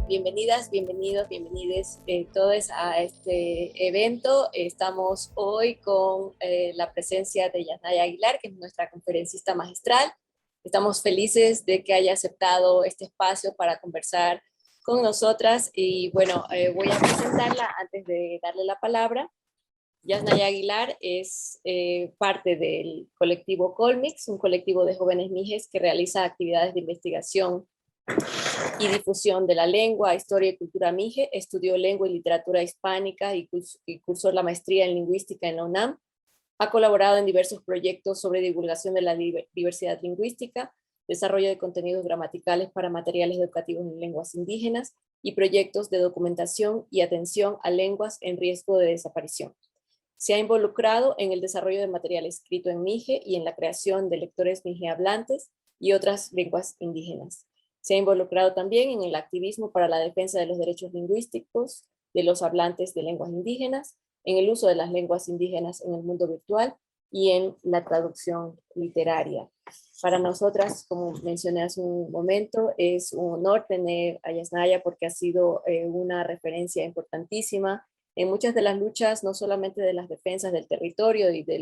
Bienvenidas, bienvenidos, bienvenides todos a este evento. Estamos hoy con la presencia de Yasnaya Aguilar, que es nuestra conferencista magistral. Estamos felices de que haya aceptado este espacio para conversar con nosotras y bueno, voy a presentarla antes de darle la palabra. Yasnaya Aguilar es parte del colectivo Colmix, un colectivo de jóvenes mijes que realiza actividades de investigación y difusión de la lengua, historia y cultura mije. Estudió lengua y literatura hispánica y cursó la maestría en lingüística en la UNAM. Ha colaborado en diversos proyectos sobre divulgación de la diversidad lingüística, desarrollo de contenidos gramaticales para materiales educativos en lenguas indígenas y proyectos de documentación y atención a lenguas en riesgo de desaparición. Se ha involucrado en el desarrollo de material escrito en mije y en la creación de lectores mije hablantes y otras lenguas indígenas. Se ha involucrado también en el activismo para la defensa de los derechos lingüísticos de los hablantes de lenguas indígenas, en el uso de las lenguas indígenas en el mundo virtual y en la traducción literaria. Para nosotras, como mencioné hace un momento, es un honor tener a Yasnaya porque ha sido una referencia importantísima en muchas de las luchas, no solamente de las defensas del territorio y de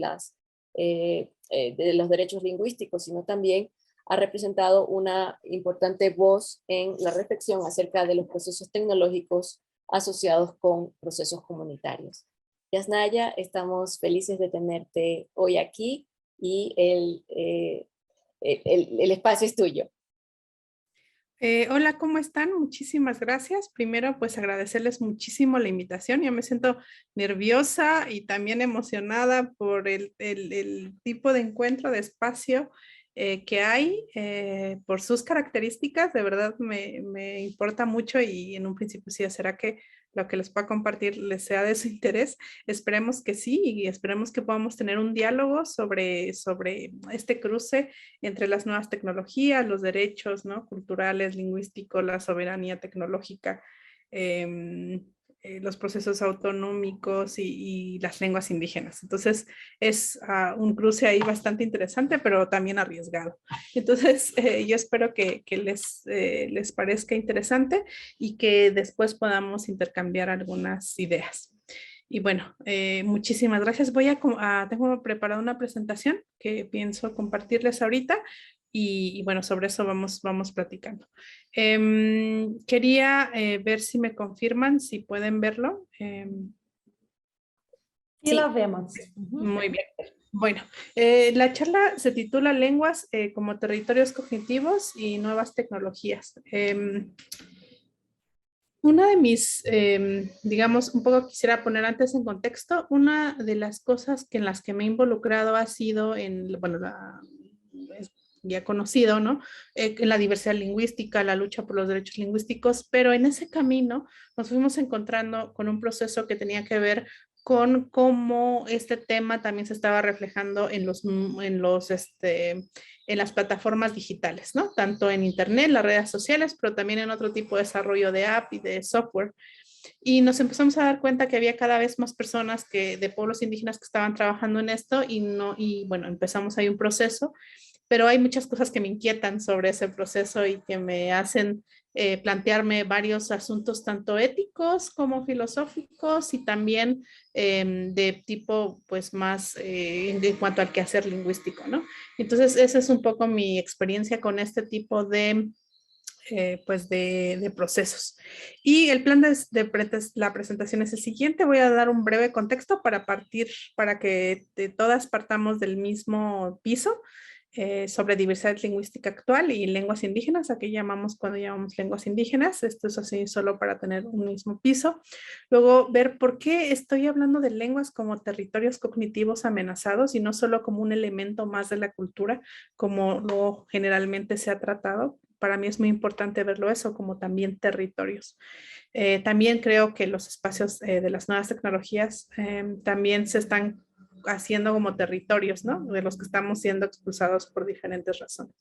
los derechos lingüísticos, sino también ha representado una importante voz en la reflexión acerca de los procesos tecnológicos asociados con procesos comunitarios. Yasnaya, estamos felices de tenerte hoy aquí y el espacio es tuyo. Hola, ¿cómo están? Muchísimas gracias. Primero, pues agradecerles muchísimo la invitación. Yo me siento nerviosa y también emocionada por el tipo de encuentro, de espacio que hay, por sus características. De verdad me importa mucho y en un principio sí, ¿será que lo que les pueda compartir les sea de su interés? Esperemos que sí y esperemos que podamos tener un diálogo sobre este cruce entre las nuevas tecnologías, los derechos, ¿no?, culturales, lingüísticos, la soberanía tecnológica, los procesos autonómicos y las lenguas indígenas. Entonces es un cruce ahí bastante interesante, pero también arriesgado. Entonces yo espero que les parezca interesante y que después podamos intercambiar algunas ideas. Y bueno, muchísimas gracias. Tengo preparada una presentación que pienso compartirles ahorita y bueno, sobre eso vamos platicando. Quería ver si me confirman, si pueden verlo. Sí, lo vemos. Muy bien. Bueno, la charla se titula Lenguas como territorios cognitivos y nuevas tecnologías. Una de mis, digamos, un poco quisiera poner antes en contexto, una de las cosas en las que me he involucrado ha sido bueno, es ya conocido, ¿no? En la diversidad lingüística, la lucha por los derechos lingüísticos, pero en ese camino nos fuimos encontrando con un proceso que tenía que ver con cómo este tema también se estaba reflejando en las plataformas digitales, ¿no? Tanto en internet, las redes sociales, pero también en otro tipo de desarrollo de app y de software. Y nos empezamos a dar cuenta que había cada vez más personas de pueblos indígenas que estaban trabajando en esto y bueno, empezamos ahí un proceso, pero hay muchas cosas que me inquietan sobre ese proceso y que me hacen plantearme varios asuntos tanto éticos como filosóficos y también de tipo pues más en cuanto al quehacer lingüístico, ¿no? Entonces esa es un poco mi experiencia con este tipo de procesos. Y el plan de la presentación es el siguiente. Voy a dar un breve contexto para que todas partamos del mismo piso. Sobre diversidad lingüística actual y lenguas indígenas, aquí llamamos cuando llamamos lenguas indígenas, esto es así solo para tener un mismo piso. Luego ver por qué estoy hablando de lenguas como territorios cognitivos amenazados y no solo como un elemento más de la cultura, como lo generalmente se ha tratado. Para mí es muy importante verlo eso como también territorios. También creo que los espacios de las nuevas tecnologías también se están haciendo como territorios, ¿no? De los que estamos siendo expulsados por diferentes razones.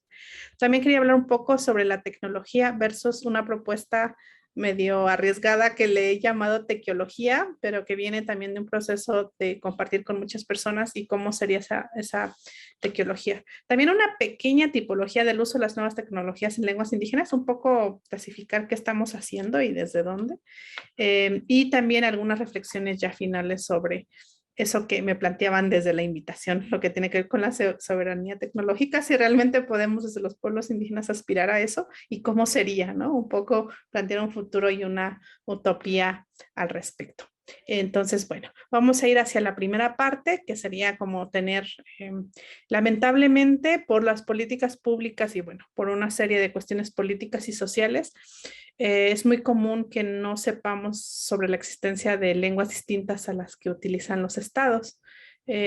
También quería hablar un poco sobre la tecnología versus una propuesta medio arriesgada que le he llamado tequiología, pero que viene también de un proceso de compartir con muchas personas y cómo sería esa tequiología. También una pequeña tipología del uso de las nuevas tecnologías en lenguas indígenas, un poco clasificar qué estamos haciendo y desde dónde. Y también algunas reflexiones ya finales sobre eso que me planteaban desde la invitación, lo que tiene que ver con la soberanía tecnológica, si realmente podemos desde los pueblos indígenas aspirar a eso y cómo sería, ¿no? Un poco plantear un futuro y una utopía al respecto. Entonces, bueno, vamos a ir hacia la primera parte, que sería como tener, lamentablemente, por las políticas públicas y bueno, por una serie de cuestiones políticas y sociales, es muy común que no sepamos sobre la existencia de lenguas distintas a las que utilizan los estados.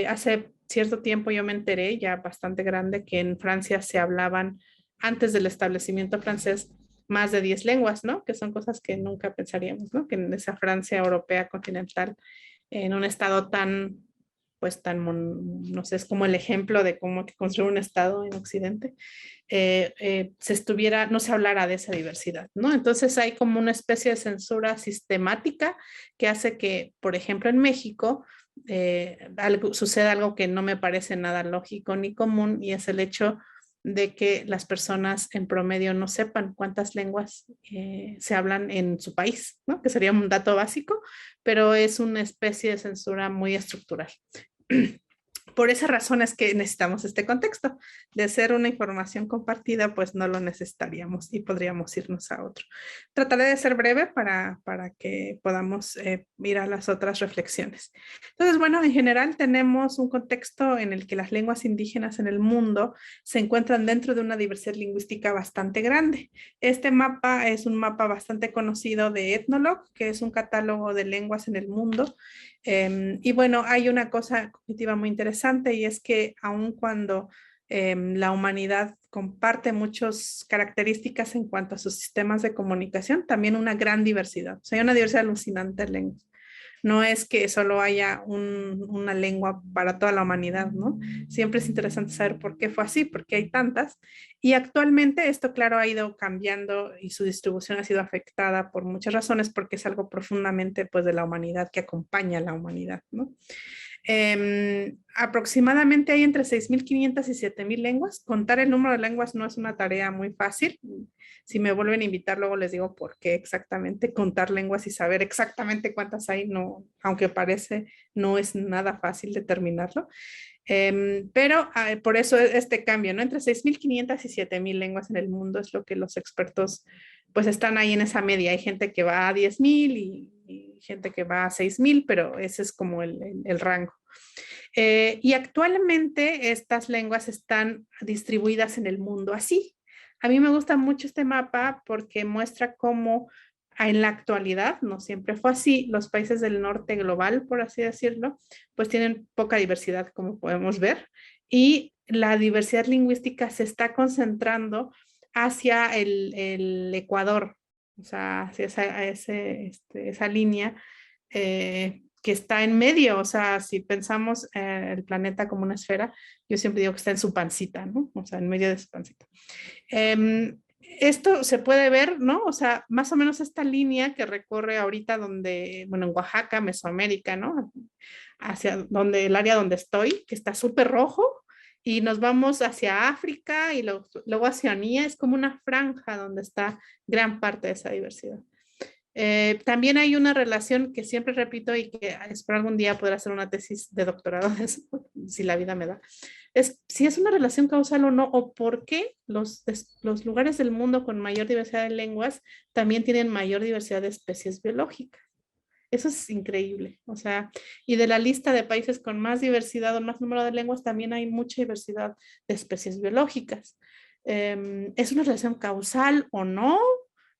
Hace cierto tiempo yo me enteré, ya bastante grande, que en Francia se hablaban, antes del establecimiento francés, más de 10 lenguas, ¿no? Que son cosas que nunca pensaríamos, ¿no? Que en esa Francia europea continental, en un estado tan, pues tan, no sé, es como el ejemplo de cómo que construir un estado en Occidente, no se hablara de esa diversidad, ¿no? Entonces hay como una especie de censura sistemática que hace que, por ejemplo, en México, suceda algo que no me parece nada lógico ni común, y es el hecho de que las personas en promedio no sepan cuántas lenguas se hablan en su país, ¿no? Que sería un dato básico, pero es una especie de censura muy estructural. Por esa razón es que necesitamos este contexto. De ser una información compartida, pues no lo necesitaríamos y podríamos irnos a otro. Trataré de ser breve para que podamos ir a las otras reflexiones. Entonces, bueno, en general tenemos un contexto en el que las lenguas indígenas en el mundo se encuentran dentro de una diversidad lingüística bastante grande. Este mapa es un mapa bastante conocido de Ethnologue, que es un catálogo de lenguas en el mundo. Y bueno, hay una cosa cognitiva muy interesante, y es que aun cuando la humanidad comparte muchas características en cuanto a sus sistemas de comunicación, también una gran diversidad. O sea, hay una diversidad alucinante de lenguas. No es que solo haya una lengua para toda la humanidad, ¿no? Siempre es interesante saber por qué fue así, por qué hay tantas. Y actualmente esto, claro, ha ido cambiando y su distribución ha sido afectada por muchas razones, porque es algo profundamente, pues, de la humanidad, que acompaña a la humanidad, ¿no? Aproximadamente hay entre 6.500 y 7.000 lenguas. Contar el número de lenguas no es una tarea muy fácil. Si me vuelven a invitar, luego les digo por qué exactamente contar lenguas y saber exactamente cuántas hay, no, aunque parece, no es nada fácil determinarlo. Pero por eso este cambio, ¿no? Entre 6.500 y 7.000 lenguas en el mundo es lo que los expertos pues están ahí en esa media. Hay gente que va a 10.000 y gente que va a 6.000, pero ese es como el rango. Y actualmente estas lenguas están distribuidas en el mundo así. A mí me gusta mucho este mapa porque muestra cómo en la actualidad, no siempre fue así, los países del norte global, por así decirlo, pues tienen poca diversidad, como podemos ver, y la diversidad lingüística se está concentrando hacia el Ecuador, o sea, hacia esa línea que está en medio. O sea, si pensamos el planeta como una esfera, yo siempre digo que está en su pancita, ¿no? O sea, en medio de su pancita. Esto se puede ver, ¿no? O sea, más o menos esta línea que recorre ahorita donde, bueno, en Oaxaca, Mesoamérica, ¿no? Hacia donde el área donde estoy, que está súper rojo, y nos vamos hacia África y luego hacia Oceanía, es como una franja donde está gran parte de esa diversidad. También hay una relación que siempre repito y que espero algún día poder hacer una tesis de doctorado de eso, si la vida me da. Es si es una relación causal o no, o por qué los lugares del mundo con mayor diversidad de lenguas también tienen mayor diversidad de especies biológicas. Eso es increíble. O sea, y de la lista de países con más diversidad o más número de lenguas, también hay mucha diversidad de especies biológicas. ¿Es una relación causal o no?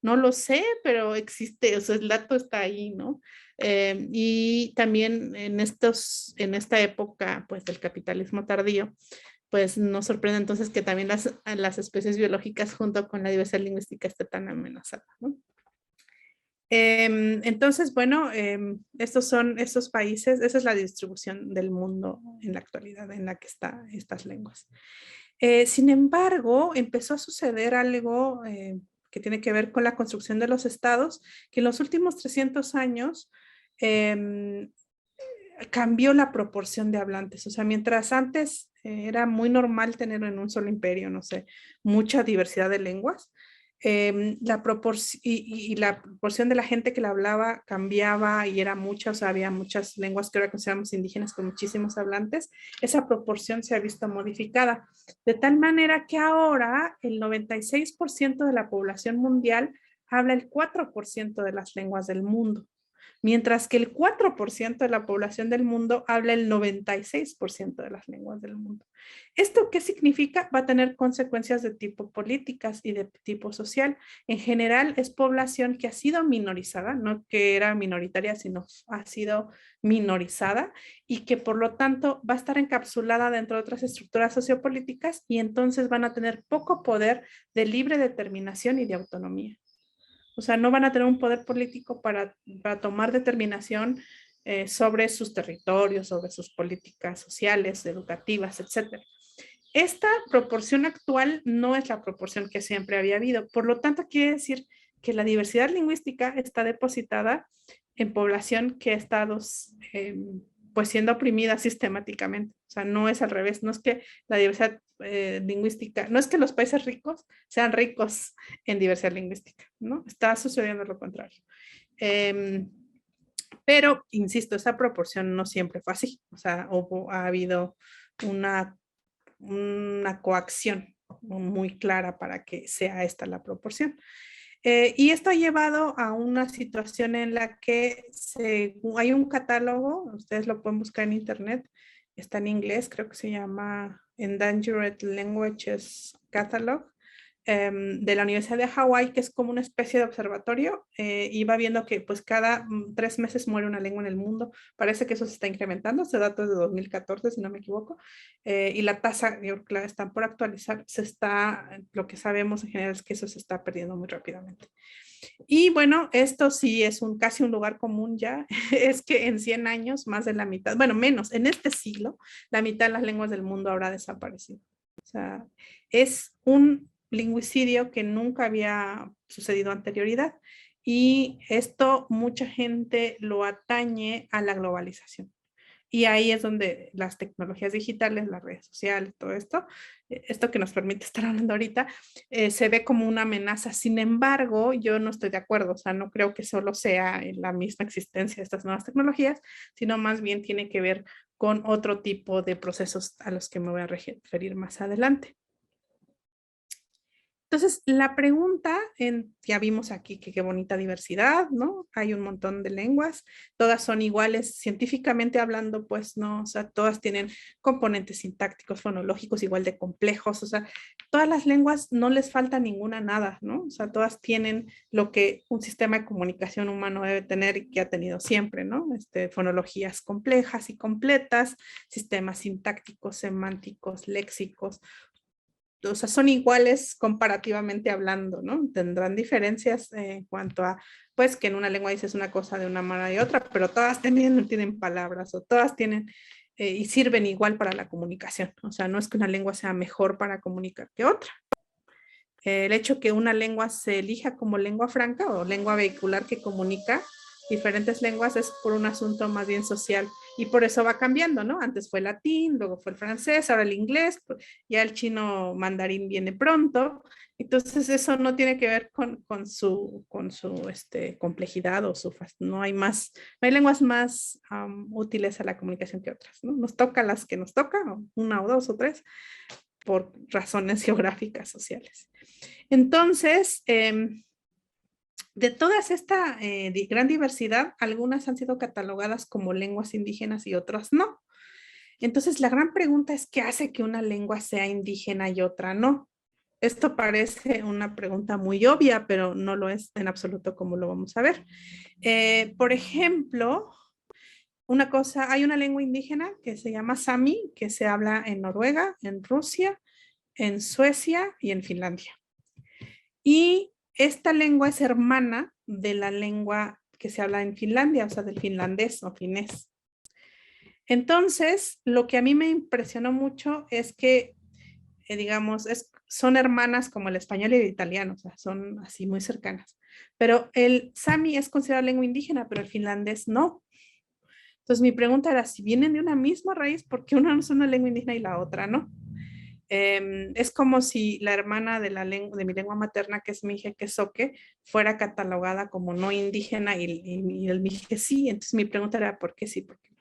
No lo sé, pero existe, o sea, el dato está ahí, ¿no? Y también en esta época, pues, del capitalismo tardío, pues nos sorprende entonces que también las especies biológicas junto con la diversidad lingüística esté tan amenazada, ¿no? Entonces, bueno, estos son estos países, esa es la distribución del mundo en la actualidad en la que están estas lenguas. Sin embargo, empezó a suceder algo que tiene que ver con la construcción de los estados, que en los últimos 300 años cambió la proporción de hablantes. O sea, mientras antes era muy normal tener en un solo imperio, no sé, mucha diversidad de lenguas, la proporción de la gente que la hablaba cambiaba y era mucha, o sea, había muchas lenguas que ahora consideramos indígenas con muchísimos hablantes, esa proporción se ha visto modificada, de tal manera que ahora el 96% de la población mundial habla el 4% de las lenguas del mundo, mientras que el 4% de la población del mundo habla el 96% de las lenguas del mundo. ¿Esto qué significa? Va a tener consecuencias de tipo políticas y de tipo social. En general es población que ha sido minorizada, no que era minoritaria, sino ha sido minorizada y que por lo tanto va a estar encapsulada dentro de otras estructuras sociopolíticas y entonces van a tener poco poder de libre determinación y de autonomía. O sea, no van a tener un poder político para tomar determinación sobre sus territorios, sobre sus políticas sociales, educativas, etc. Esta proporción actual no es la proporción que siempre había habido. Por lo tanto, quiere decir que la diversidad lingüística está depositada en población que ha estado pues siendo oprimida sistemáticamente. O sea, no es al revés, no es que la diversidad lingüística, no es que los países ricos sean ricos en diversidad lingüística, ¿no? Está sucediendo lo contrario. Pero, insisto, esa proporción no siempre fue así. O sea, ha habido una coacción muy clara para que sea esta la proporción. Y esto ha llevado a una situación en la que hay un catálogo, ustedes lo pueden buscar en internet, está en inglés, creo que se llama Endangered Languages Catalog, de la Universidad de Hawái, que es como una especie de observatorio, y va viendo que pues cada 3 meses muere una lengua en el mundo. Parece que eso se está incrementando, este dato es de 2014, si no me equivoco, y la tasa, yo creo que la están por actualizar, lo que sabemos en general es que eso se está perdiendo muy rápidamente. Y bueno, esto sí es casi un lugar común ya, es que en 100 años más de la mitad, bueno, menos, en este siglo, la mitad de las lenguas del mundo habrá desaparecido. O sea, es un lingüicidio que nunca había sucedido anterioridad y esto mucha gente lo atañe a la globalización. Y ahí es donde las tecnologías digitales, las redes sociales, todo esto que nos permite estar hablando ahorita, se ve como una amenaza. Sin embargo, yo no estoy de acuerdo, o sea, no creo que solo sea la misma existencia de estas nuevas tecnologías, sino más bien tiene que ver con otro tipo de procesos a los que me voy a referir más adelante. Entonces, la pregunta, ya vimos aquí que qué bonita diversidad, ¿no? Hay un montón de lenguas, todas son iguales, científicamente hablando, pues no, o sea, todas tienen componentes sintácticos, fonológicos igual de complejos, o sea, todas las lenguas no les falta ninguna nada, ¿no? O sea, todas tienen lo que un sistema de comunicación humano debe tener y que ha tenido siempre, ¿no? Fonologías complejas y completas, sistemas sintácticos, semánticos, léxicos, o sea, son iguales comparativamente hablando, ¿no? Tendrán diferencias en cuanto a, pues, que en una lengua dices una cosa de una manera y otra, pero todas también tienen palabras o todas tienen y sirven igual para la comunicación. O sea, no es que una lengua sea mejor para comunicar que otra. El hecho que una lengua se elija como lengua franca o lengua vehicular que comunica diferentes lenguas es por un asunto más bien social y por eso va cambiando, ¿no? Antes fue el latín, luego fue el francés, ahora el inglés, ya el chino mandarín viene pronto, entonces eso no tiene que ver con su complejidad o no hay lenguas más útiles a la comunicación que otras, ¿no? Nos toca las que nos toca, una o dos o tres, por razones geográficas, sociales. Entonces, de todas esta gran diversidad, algunas han sido catalogadas como lenguas indígenas y otras no. Entonces, la gran pregunta es, ¿qué hace que una lengua sea indígena y otra no? Esto parece una pregunta muy obvia, pero no lo es en absoluto como lo vamos a ver. Por ejemplo, hay una lengua indígena que se llama Sami, que se habla en Noruega, en Rusia, en Suecia y en Finlandia. Y esta lengua es hermana de la lengua que se habla en Finlandia, o sea, del finlandés o finés. Entonces, lo que a mí me impresionó mucho es que, digamos, es son hermanas como el español y el italiano, o sea, son así muy cercanas. Pero el sami es considerado lengua indígena, pero el finlandés no. Entonces mi pregunta era, si vienen de una misma raíz, ¿por qué una no es una lengua indígena y la otra no? Es como si la hermana de, de mi lengua materna, que es Mije Quezoque, fuera catalogada como no indígena y el Mije sí. Entonces mi pregunta era, ¿por qué sí? ¿Por qué no?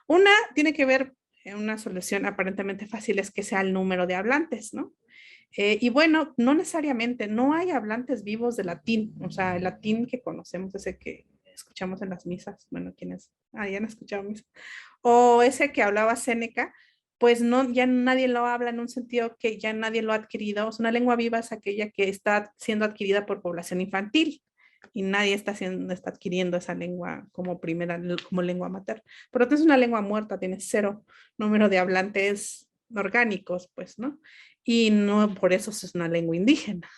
Una tiene que ver, una solución aparentemente fácil es que sea el número de hablantes, ¿no? Y bueno, no necesariamente, no hay hablantes vivos de latín, o sea, el latín que conocemos, ese que escuchamos en las misas, bueno, quienes ya han escuchado misas, o ese que hablaba Séneca, pues no, ya nadie lo habla en un sentido que ya nadie lo ha adquirido. O sea, una lengua viva es aquella que está siendo adquirida por población infantil y nadie está adquiriendo esa lengua como primera, como lengua materna. Por lo tanto, es una lengua muerta, tiene cero número de hablantes orgánicos, pues, ¿no? Y no por eso es una lengua indígena.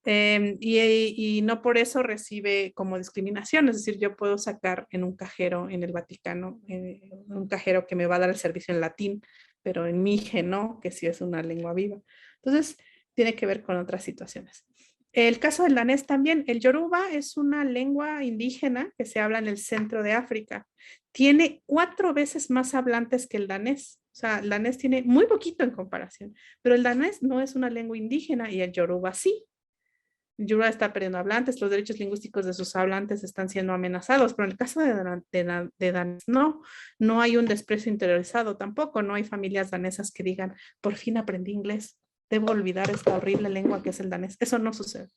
Y no por eso recibe como discriminación, es decir, yo puedo sacar en un cajero en el Vaticano, un cajero que me va a dar el servicio en latín, pero en mije no, que sí es una lengua viva. Entonces, tiene que ver con otras situaciones. El caso del danés también, el yoruba es una lengua indígena que se habla en el centro de África. Tiene 4 veces más hablantes que el danés. O sea, el danés tiene muy poquito en comparación, pero el danés no es una lengua indígena y el yoruba sí. Yoruba está perdiendo hablantes, los derechos lingüísticos de sus hablantes están siendo amenazados, pero en el caso de danés no, no hay un desprecio interiorizado tampoco, no hay familias danesas que digan, por fin aprendí inglés, debo olvidar esta horrible lengua que es el danés. Eso no sucede.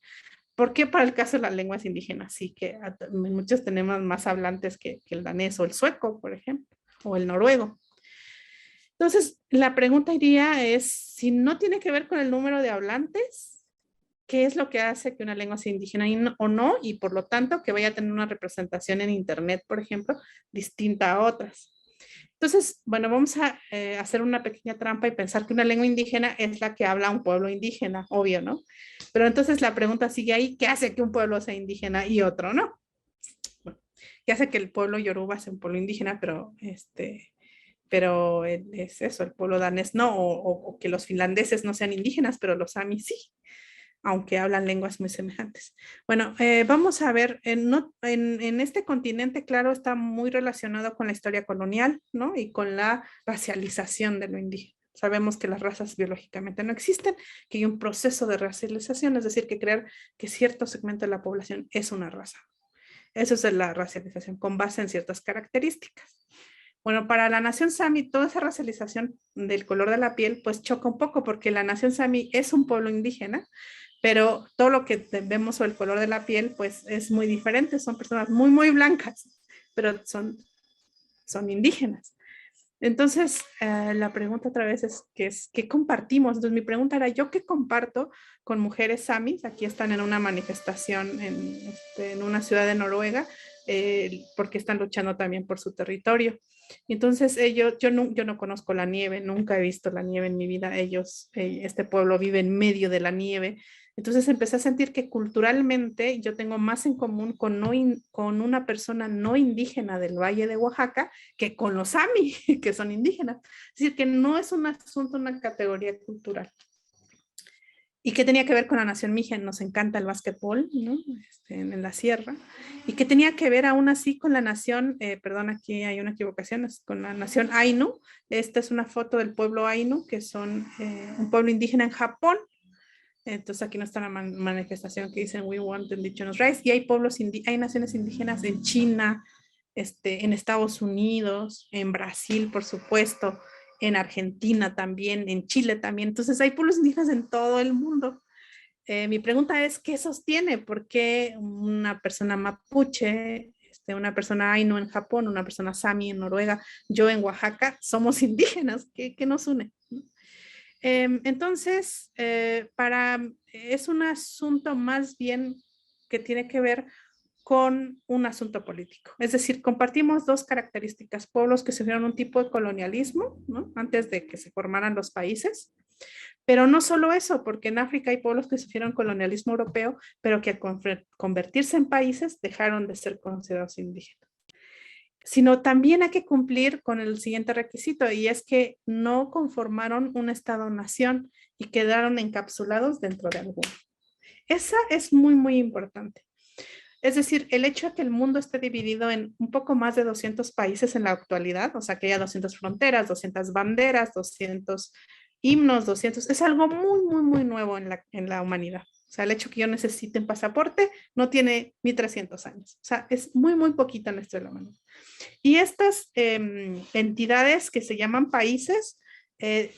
¿Por qué para el caso de las lenguas indígenas? Sí, que muchos tenemos más hablantes que el danés o el sueco, por ejemplo, o el noruego. Entonces, la pregunta iría es, si no tiene que ver con el número de hablantes, ¿qué es lo que hace que una lengua sea indígena o no? Y por lo tanto, que vaya a tener una representación en Internet, por ejemplo, distinta a otras. Entonces, bueno, vamos a hacer una pequeña trampa y pensar que una lengua indígena es la que habla un pueblo indígena, obvio, ¿no? Pero entonces la pregunta sigue ahí, ¿qué hace que un pueblo sea indígena y otro no? Bueno, ¿qué hace que el pueblo yoruba sea un pueblo indígena, pero es eso, el pueblo danés no, o que los finlandeses no sean indígenas, pero los samis sí, aunque hablan lenguas muy semejantes. Bueno, vamos a ver, en este continente, claro, está muy relacionado con la historia colonial, ¿no? Y con la racialización de lo indígena. Sabemos que las razas biológicamente no existen, que hay un proceso de racialización, es decir, que creer que cierto segmento de la población es una raza. Eso es la racialización con base en ciertas características. Bueno, para la nación Sami, toda esa racialización del color de la piel, pues choca un poco porque la nación Sami es un pueblo indígena, pero todo lo que vemos sobre el color de la piel, pues es muy diferente. Son personas muy, muy blancas, pero son indígenas. Entonces, la pregunta otra vez es, ¿qué compartimos? Entonces, mi pregunta era, ¿yo qué comparto con mujeres samis? Aquí están en una manifestación en una ciudad de Noruega, porque están luchando también por su territorio. Entonces, yo no conozco la nieve, nunca he visto la nieve en mi vida. Este pueblo vive en medio de la nieve. Entonces empecé a sentir que culturalmente yo tengo más en común con una persona no indígena del Valle de Oaxaca que con los Sami, que son indígenas. Es decir, que no es un asunto, una categoría cultural. ¿Y qué tenía que ver con la nación mije? Nos encanta el básquetbol, ¿no? En la sierra. ¿Y qué tenía que ver aún así con la nación, perdón, aquí hay una equivocación, es con la nación Ainu? Esta es una foto del pueblo Ainu, que son un pueblo indígena en Japón. Entonces aquí no está la manifestación que dicen We want indigenous rights. Y hay hay naciones indígenas en China, en Estados Unidos, en Brasil, por supuesto, en Argentina también, en Chile también. Entonces hay pueblos indígenas en todo el mundo. Mi pregunta es, ¿qué sostiene? ¿Por qué una persona mapuche, una persona ainu en Japón, una persona sami en Noruega, yo en Oaxaca, somos indígenas? ¿Qué nos une? Entonces, es un asunto más bien que tiene que ver con un asunto político. Es decir, compartimos dos características, pueblos que sufrieron un tipo de colonialismo, ¿no? Antes de que se formaran los países, pero no solo eso, porque en África hay pueblos que sufrieron colonialismo europeo, pero que al convertirse en países dejaron de ser considerados indígenas. sino también hay que cumplir con el siguiente requisito, y es que no conformaron un Estado-nación y quedaron encapsulados dentro de alguno. Esa es muy, muy importante. Es decir, el hecho de que el mundo esté dividido en un poco más de 200 países en la actualidad, o sea, que haya 200 fronteras, 200 banderas, 200 himnos, 200, es algo muy, muy, muy nuevo en la humanidad. O sea, el hecho que yo necesite un pasaporte no tiene ni 300 años. O sea, es muy, muy poquito en la historia de la humanidad. Y estas entidades que se llaman países, eh,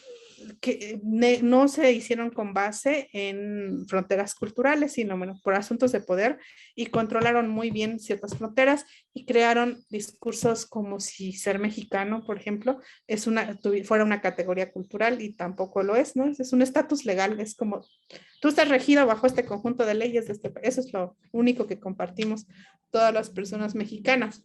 que no se hicieron con base en fronteras culturales, sino bueno, por asuntos de poder, y controlaron muy bien ciertas fronteras y crearon discursos como si ser mexicano, por ejemplo, fuera una categoría cultural, y tampoco lo es, ¿no? Es un estatus legal, es como tú estás regido bajo este conjunto de leyes de este país. Eso es lo único que compartimos todas las personas mexicanas.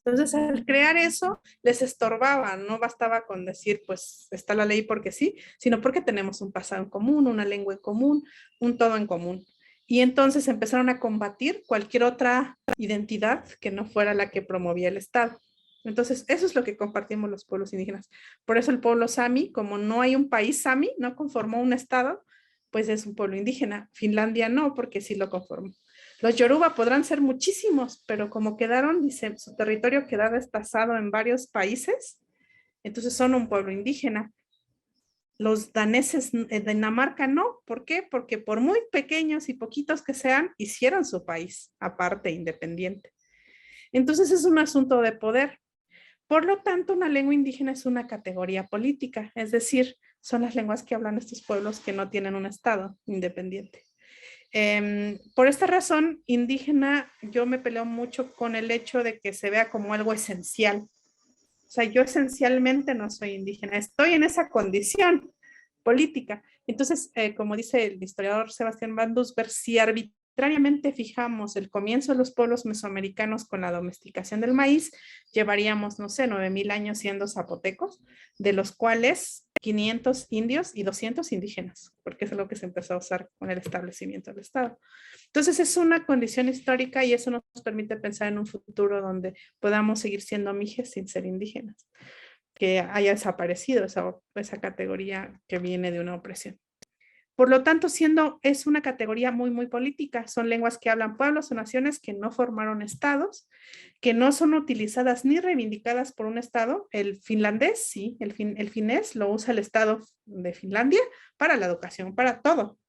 Entonces, al crear eso, les estorbaba, no bastaba con decir, pues está la ley porque sí, sino porque tenemos un pasado en común, una lengua en común, un todo en común. Y entonces empezaron a combatir cualquier otra identidad que no fuera la que promovía el Estado. Entonces, eso es lo que compartimos los pueblos indígenas. Por eso el pueblo Sami, como no hay un país Sami, no conformó un Estado, pues es un pueblo indígena. Finlandia no, porque sí lo conformó. Los Yoruba podrán ser muchísimos, pero como quedaron, dice, su territorio queda destazado en varios países, entonces son un pueblo indígena. Los daneses de Dinamarca no. ¿Por qué? Porque por muy pequeños y poquitos que sean, hicieron su país aparte, independiente. Entonces es un asunto de poder. Por lo tanto, una lengua indígena es una categoría política, es decir, son las lenguas que hablan estos pueblos que no tienen un estado independiente. Por esta razón, indígena, yo me peleo mucho con el hecho de que se vea como algo esencial. O sea, yo esencialmente no soy indígena, estoy en esa condición política. Entonces, como dice el historiador Sebastián Van Doesburg, si arbitrariamente fijamos el comienzo de los pueblos mesoamericanos con la domesticación del maíz, llevaríamos, no sé, 9,000 años siendo zapotecos, de los cuales 500 indios y 200 indígenas, porque es lo que se empezó a usar con el establecimiento del Estado. Entonces es una condición histórica y eso nos permite pensar en un futuro donde podamos seguir siendo mijes sin ser indígenas, que haya desaparecido esa categoría que viene de una opresión. Por lo tanto, es una categoría muy, muy política. Son lenguas que hablan pueblos o naciones que no formaron estados, que no son utilizadas ni reivindicadas por un estado. El finlandés, sí, el finés lo usa el estado de Finlandia para la educación, para todo.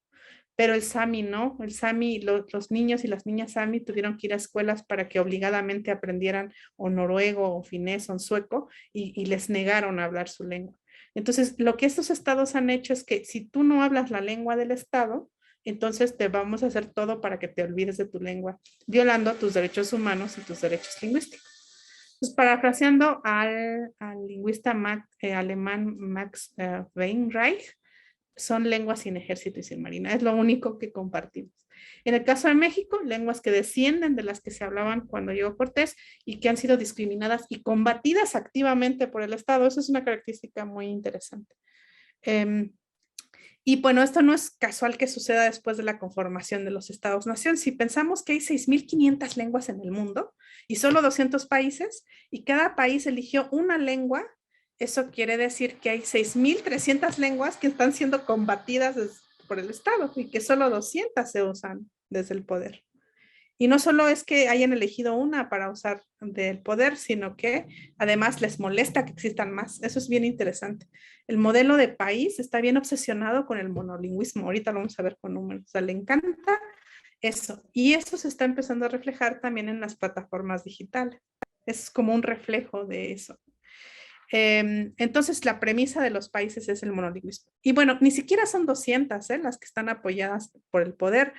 Pero el Sami no, el Sami, los niños y las niñas Sami tuvieron que ir a escuelas para que obligadamente aprendieran o noruego o finés o sueco, y les negaron hablar su lengua. Entonces, lo que estos estados han hecho es que si tú no hablas la lengua del estado, entonces te vamos a hacer todo para que te olvides de tu lengua, violando tus derechos humanos y tus derechos lingüísticos. Pues parafraseando al lingüista alemán Max Weinreich, son lenguas sin ejército y sin marina. Es lo único que compartimos. En el caso de México, lenguas que descienden de las que se hablaban cuando llegó Cortés y que han sido discriminadas y combatidas activamente por el Estado. Eso es una característica muy interesante. Y bueno, esto no es casual que suceda después de la conformación de los Estados-nación. Si pensamos que hay 6,500 lenguas en el mundo y solo 200 países, y cada país eligió una lengua, eso quiere decir que hay 6,300 lenguas que están siendo combatidas por el Estado y que solo 200 se usan desde el poder. Y no solo es que hayan elegido una para usar del poder, sino que además les molesta que existan más. Eso es bien interesante. El modelo de país está bien obsesionado con el monolingüismo. Ahorita lo vamos a ver con números. O sea, le encanta eso. Y eso se está empezando a reflejar también en las plataformas digitales. Es como un reflejo de eso. Entonces, la premisa de los países es el monolingüismo. Y bueno, ni siquiera son 200 las que están apoyadas por el poder,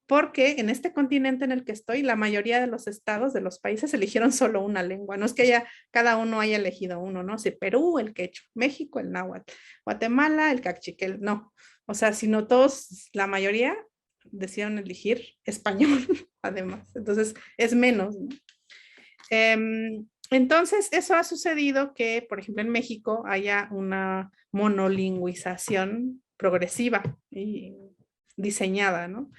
porque en este continente en el que estoy, la mayoría de los estados, de los países, eligieron solo una lengua. No es que cada uno haya elegido uno, ¿no? Si Perú, el quechua, México, el náhuatl, Guatemala, el cachiquel, no. O sea, sino todos, la mayoría decidieron elegir español, además. Entonces, es menos, ¿no? Entonces, eso ha sucedido que, por ejemplo, en México haya una monolingüización progresiva y diseñada, ¿no?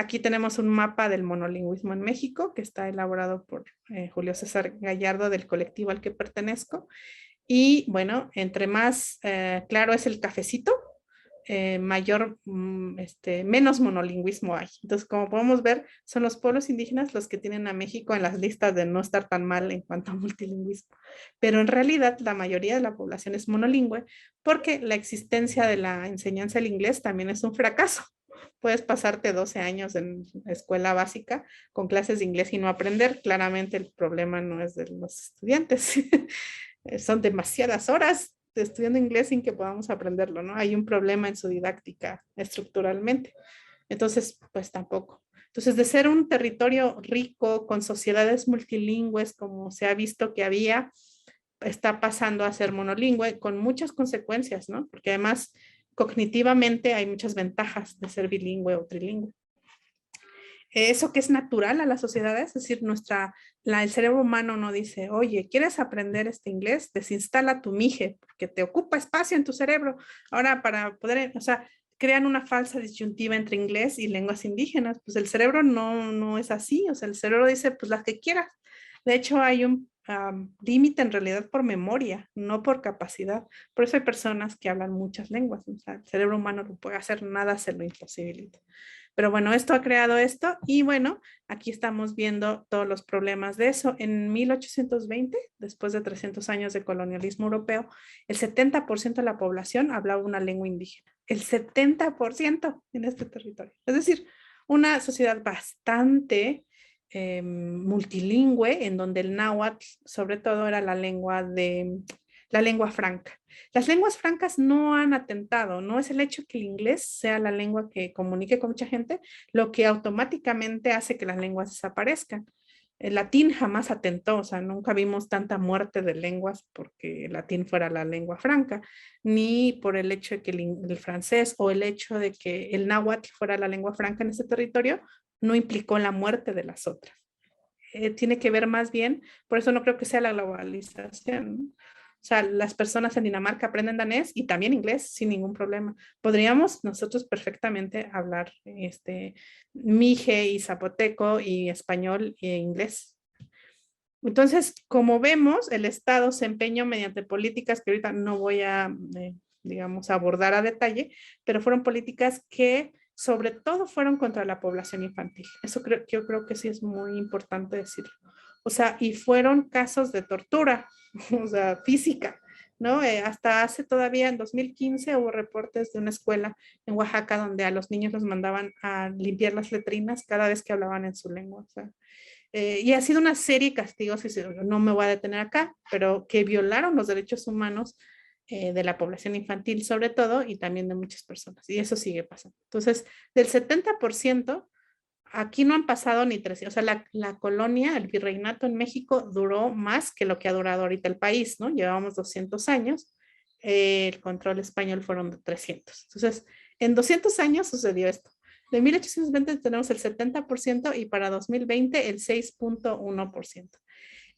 Aquí tenemos un mapa del monolingüismo en México que está elaborado por Julio César Gallardo del colectivo al que pertenezco. Y bueno, entre más claro es el cafecito, menos monolingüismo hay. Entonces, como podemos ver, son los pueblos indígenas los que tienen a México en las listas de no estar tan mal en cuanto a multilingüismo. Pero en realidad la mayoría de la población es monolingüe porque la existencia de la enseñanza del inglés también es un fracaso. Puedes pasarte 12 años en escuela básica con clases de inglés y no aprender. Claramente el problema no es de los estudiantes. Son demasiadas horas de estudiando inglés sin que podamos aprenderlo, ¿no? Hay un problema en su didáctica estructuralmente. Entonces, pues tampoco. Entonces, de ser un territorio rico con sociedades multilingües, como se ha visto que había, está pasando a ser monolingüe con muchas consecuencias, ¿no? Porque además, cognitivamente hay muchas ventajas de ser bilingüe o trilingüe. Eso que es natural a las sociedades, es decir, el cerebro humano no dice, oye, ¿quieres aprender este inglés? Desinstala tu mije, porque te ocupa espacio en tu cerebro. Ahora, para poder, o sea, crean una falsa disyuntiva entre inglés y lenguas indígenas. Pues el cerebro no es así, o sea, el cerebro dice, pues las que quieras. De hecho, hay un límite en realidad por memoria, no por capacidad. Por eso hay personas que hablan muchas lenguas. O sea, el cerebro humano no puede hacer nada, se lo imposibilita. Pero bueno, esto ha creado esto y bueno, aquí estamos viendo todos los problemas de eso. En 1820, después de 300 años de colonialismo europeo, el 70% de la población hablaba una lengua indígena. El 70% en este territorio. Es decir, una sociedad bastante multilingüe, en donde el náhuatl, sobre todo, era la lengua franca. Las lenguas francas no han atentado, no es el hecho que el inglés sea la lengua que comunique con mucha gente, lo que automáticamente hace que las lenguas desaparezcan. El latín jamás atentó, o sea, nunca vimos tanta muerte de lenguas porque el latín fuera la lengua franca, ni por el hecho de que el francés o el hecho de que el náhuatl fuera la lengua franca en ese territorio, no implicó la muerte de las otras. Tiene que ver más bien, por eso no creo que sea la globalización, ¿no? O sea, las personas en Dinamarca aprenden danés y también inglés sin ningún problema. Podríamos nosotros perfectamente hablar mije y zapoteco y español e inglés. Entonces, como vemos, el Estado se empeñó mediante políticas que ahorita no voy a, digamos, abordar a detalle, pero fueron políticas que sobre todo fueron contra la población infantil. Eso yo creo que sí es muy importante decirlo. O sea, y fueron casos de tortura, o sea, física, ¿no? Hasta hace todavía, en 2015, hubo reportes de una escuela en Oaxaca donde a los niños los mandaban a limpiar las letrinas cada vez que hablaban en su lengua. O sea, y ha sido una serie de castigos, y no me voy a detener acá, pero que violaron los derechos humanos de la población infantil sobre todo y también de muchas personas. Y eso sigue pasando. Entonces, del 70%, aquí no han pasado ni 300. O sea, la colonia, el virreinato en México duró más que lo que ha durado ahorita el país, ¿no? Llevamos 200 años. El control español fueron 300. Entonces, en 200 años sucedió esto. De 1820 tenemos el 70% y para 2020 el 6.1%.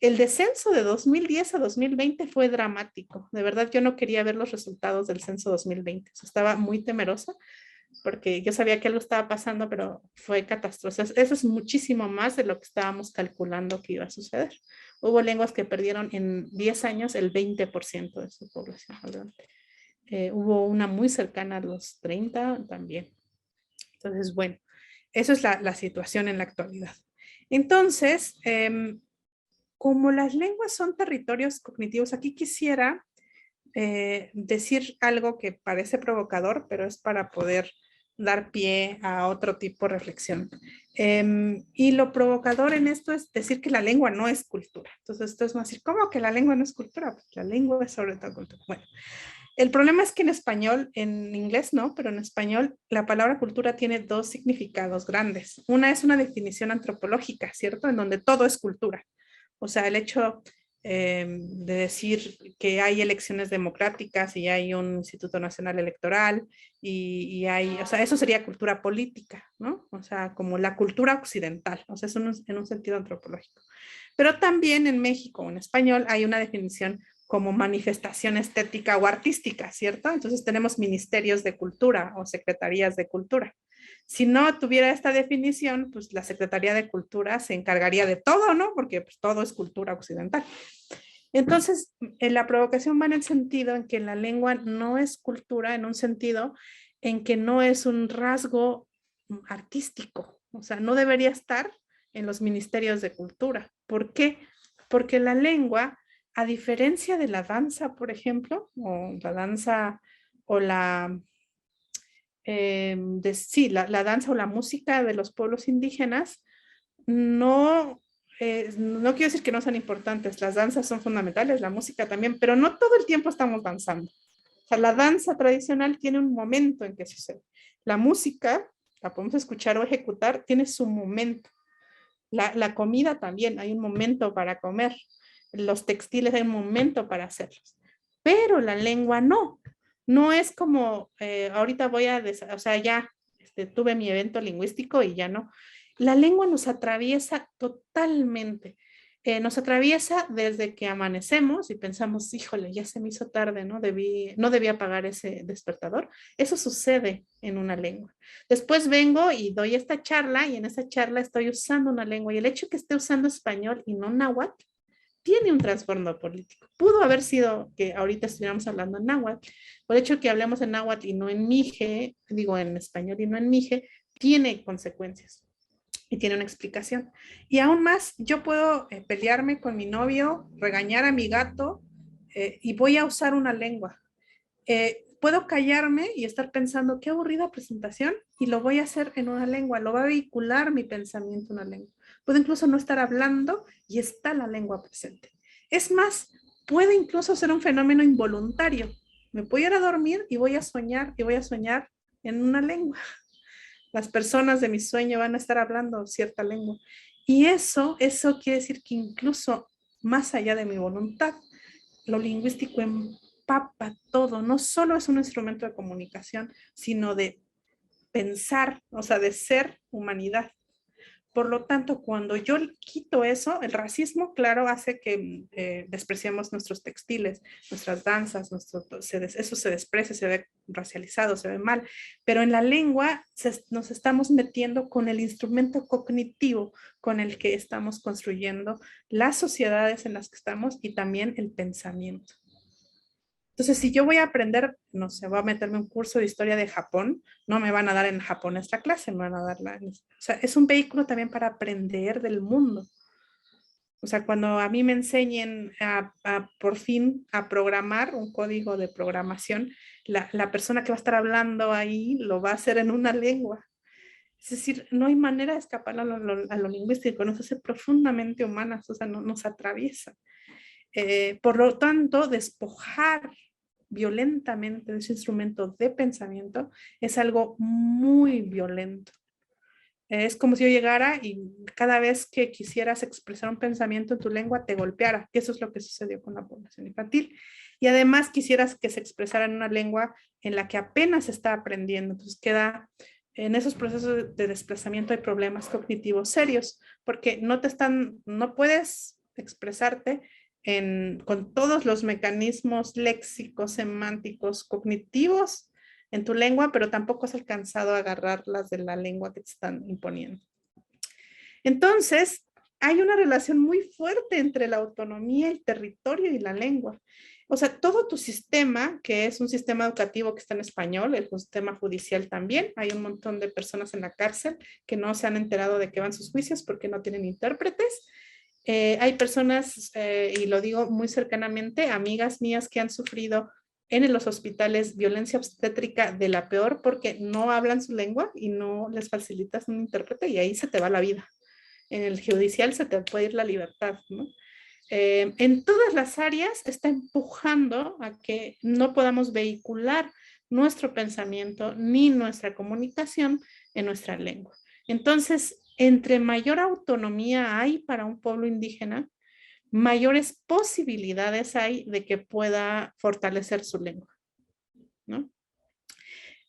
El descenso de 2010 a 2020 fue dramático. De verdad, yo no quería ver los resultados del censo 2020. Estaba muy temerosa porque yo sabía que algo estaba pasando, pero fue catastrófico. Eso es muchísimo más de lo que estábamos calculando que iba a suceder. Hubo lenguas que perdieron en 10 años el 20% de su población. Hubo una muy cercana a los 30 también. Entonces, bueno, eso es la situación en la actualidad. Entonces, como las lenguas son territorios cognitivos, aquí quisiera decir algo que parece provocador, pero es para poder dar pie a otro tipo de reflexión. Y lo provocador en esto es decir que la lengua no es cultura. Entonces, esto es decir, ¿cómo que la lengua no es cultura? Pues la lengua es sobre todo cultura. Bueno, el problema es que en español, en inglés no, pero en español la palabra cultura tiene dos significados grandes. Una es una definición antropológica, ¿cierto? En donde todo es cultura. O sea, el hecho de decir que hay elecciones democráticas y hay un Instituto Nacional Electoral y hay, o sea, eso sería cultura política, ¿no? O sea, como la cultura occidental, o sea, eso en un sentido antropológico. Pero también en México, en español, hay una definición como manifestación estética o artística, ¿cierto? Entonces tenemos ministerios de cultura o secretarías de cultura. Si no tuviera esta definición, pues la Secretaría de Cultura se encargaría de todo, ¿no? Porque pues, todo es cultura occidental. Entonces, la provocación va en el sentido en que la lengua no es cultura, en un sentido en que no es un rasgo artístico, o sea, no debería estar en los ministerios de cultura. ¿Por qué? Porque la lengua, a diferencia de la danza, por ejemplo, o la danza o la danza o la música de los pueblos indígenas, no quiero decir que no sean importantes, las danzas son fundamentales, la música también, pero no todo el tiempo estamos danzando. O sea, la danza tradicional tiene un momento en que sucede. La música, la podemos escuchar o ejecutar, tiene su momento. La comida también, hay un momento para comer. Los textiles hay un momento para hacerlos. Pero la lengua no. No es como, ahorita o sea, ya tuve mi evento lingüístico y ya no. La lengua nos atraviesa totalmente. Nos atraviesa desde que amanecemos y pensamos, híjole, ya se me hizo tarde, no debía apagar ese despertador. Eso sucede en una lengua. Después vengo y doy esta charla y en esa charla estoy usando una lengua y el hecho que esté usando español y no náhuatl tiene un trasfondo político. Pudo haber sido que ahorita estuviéramos hablando en náhuatl. Por el hecho que hablemos en náhuatl y no en mije, digo en español y no en mije, tiene consecuencias y tiene una explicación. Y aún más, yo puedo pelearme con mi novio, regañar a mi gato y voy a usar una lengua. Puedo callarme y estar pensando qué aburrida presentación y lo voy a hacer en una lengua, lo va a vehicular mi pensamiento en una lengua. Puedo incluso no estar hablando y está la lengua presente. Es más, puede incluso ser un fenómeno involuntario. Me voy a ir a dormir y voy a soñar en una lengua. Las personas de mi sueño van a estar hablando cierta lengua. Y eso quiere decir que incluso más allá de mi voluntad, lo lingüístico empapa todo, no solo es un instrumento de comunicación, sino de pensar, o sea, de ser humanidad. Por lo tanto, cuando yo quito eso, el racismo, claro, hace que despreciemos nuestros textiles, nuestras danzas, eso se desprecia, se ve racializado, se ve mal, pero en la lengua nos estamos metiendo con el instrumento cognitivo con el que estamos construyendo las sociedades en las que estamos y también el pensamiento. Entonces, si yo voy a aprender, no sé, voy a meterme un curso de historia de Japón, no me van a dar en Japón esta clase, me van a dar o sea, es un vehículo también para aprender del mundo. O sea, cuando a mí me enseñen por fin a programar un código de programación, la persona que va a estar hablando ahí lo va a hacer en una lengua. Es decir, no hay manera de escapar a lo lingüístico, nos hace profundamente humanas, o sea, nos atraviesa. Por lo tanto, despojar violentamente de ese instrumento de pensamiento es algo muy violento. Es como si yo llegara y cada vez que quisieras expresar un pensamiento en tu lengua te golpeara, que eso es lo que sucedió con la población infantil. Y además quisieras que se expresara en una lengua en la que apenas se está aprendiendo. Entonces en esos procesos de desplazamiento hay problemas cognitivos serios, porque no puedes expresarte con todos los mecanismos léxicos, semánticos, cognitivos en tu lengua, pero tampoco has alcanzado a agarrarlas de la lengua que te están imponiendo. Entonces, hay una relación muy fuerte entre la autonomía, el territorio y la lengua. O sea, todo tu sistema, que es un sistema educativo que está en español, el sistema judicial también, hay un montón de personas en la cárcel que no se han enterado de que van sus juicios porque no tienen intérpretes. Hay personas, y lo digo muy cercanamente, amigas mías que han sufrido en los hospitales violencia obstétrica de la peor porque no hablan su lengua y no les facilitas un intérprete y ahí se te va la vida. En el judicial se te puede ir la libertad, ¿no? En todas las áreas está empujando a que no podamos vehicular nuestro pensamiento ni nuestra comunicación en nuestra lengua. Entonces, entre mayor autonomía hay para un pueblo indígena, mayores posibilidades hay de que pueda fortalecer su lengua, ¿no?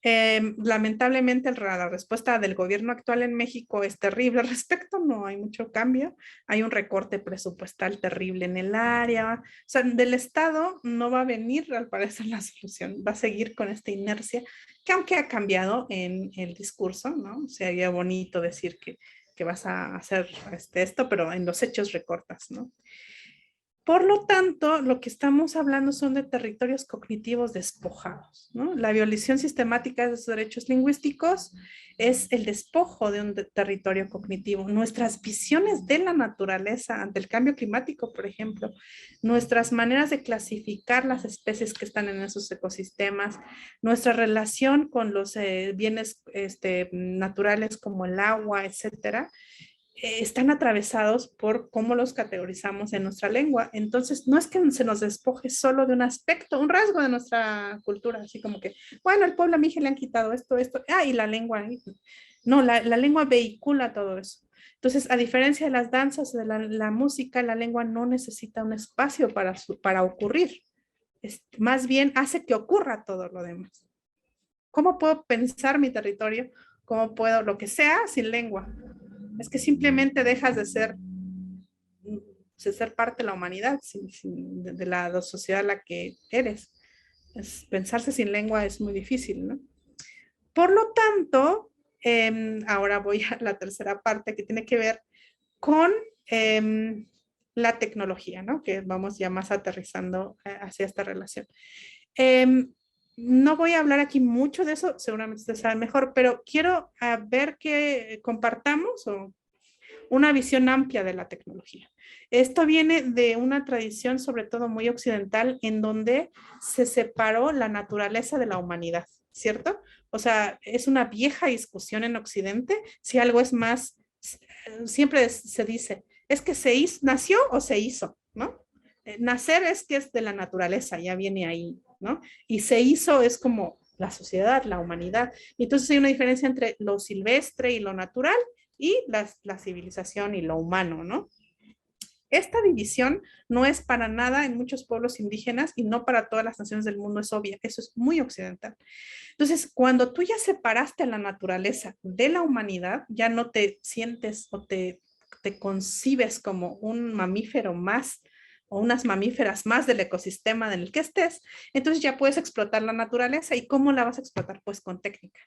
Lamentablemente la respuesta del gobierno actual en México es terrible al respecto, no hay mucho cambio, hay un recorte presupuestal terrible en el área, o sea, del Estado no va a venir al parecer la solución, va a seguir con esta inercia, que aunque ha cambiado en el discurso, ¿no? Sería bonito decir que vas a hacer esto, pero en los hechos recortas, ¿no? Por lo tanto, lo que estamos hablando son de territorios cognitivos despojados, ¿no? La violación sistemática de los derechos lingüísticos es el despojo de un territorio cognitivo. Nuestras visiones de la naturaleza ante el cambio climático, por ejemplo, nuestras maneras de clasificar las especies que están en esos ecosistemas, nuestra relación con los bienes naturales como el agua, etcétera, están atravesados por cómo los categorizamos en nuestra lengua. Entonces, no es que se nos despoje solo de un aspecto, un rasgo de nuestra cultura, así como que, bueno, al pueblo mije le han quitado esto, y la lengua. No, la lengua vehicula todo eso. Entonces, a diferencia de las danzas, de la música, la lengua no necesita un espacio para ocurrir. Más bien hace que ocurra todo lo demás. ¿Cómo puedo pensar mi territorio? ¿Cómo puedo lo que sea sin lengua? Es que simplemente dejas de ser parte de la humanidad, de la sociedad a la que eres. Pensarse sin lengua es muy difícil, ¿no? Por lo tanto, ahora voy a la tercera parte que tiene que ver con la tecnología, ¿no? Que vamos ya más aterrizando hacia esta relación. No voy a hablar aquí mucho de eso, seguramente ustedes saben mejor, pero quiero ver que compartamos una visión amplia de la tecnología. Esto viene de una tradición, sobre todo muy occidental, en donde se separó la naturaleza de la humanidad, ¿cierto? O sea, es una vieja discusión en Occidente si algo es más, siempre se dice, es que nació o se hizo, ¿no? Nacer es que es de la naturaleza, ya viene ahí, ¿no? Y se hizo es como la sociedad, la humanidad. Entonces hay una diferencia entre lo silvestre y lo natural y la civilización y lo humano, ¿no? Esta división no es para nada en muchos pueblos indígenas y no para todas las naciones del mundo, es obvia, eso es muy occidental. Entonces, cuando tú ya separaste a la naturaleza de la humanidad, ya no te sientes o te concibes como un mamífero más o unas mamíferas más del ecosistema en el que estés, entonces ya puedes explotar la naturaleza. ¿Y cómo la vas a explotar? Pues con técnica,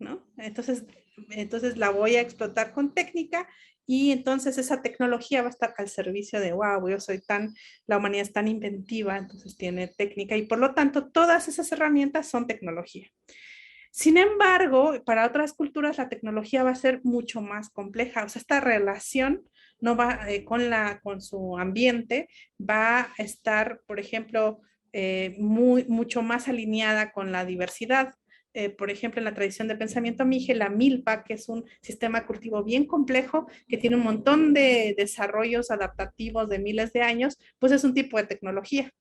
¿no? Entonces la voy a explotar con técnica y entonces esa tecnología va a estar al servicio de, wow, la humanidad es tan inventiva, entonces tiene técnica y por lo tanto todas esas herramientas son tecnología. Sin embargo, para otras culturas la tecnología va a ser mucho más compleja, o sea, esta relación no va con su ambiente, va a estar, por ejemplo, mucho más alineada con la diversidad. Por ejemplo, en la tradición de pensamiento mije, la milpa, que es un sistema de cultivo bien complejo, que tiene un montón de desarrollos adaptativos de miles de años, pues es un tipo de tecnología.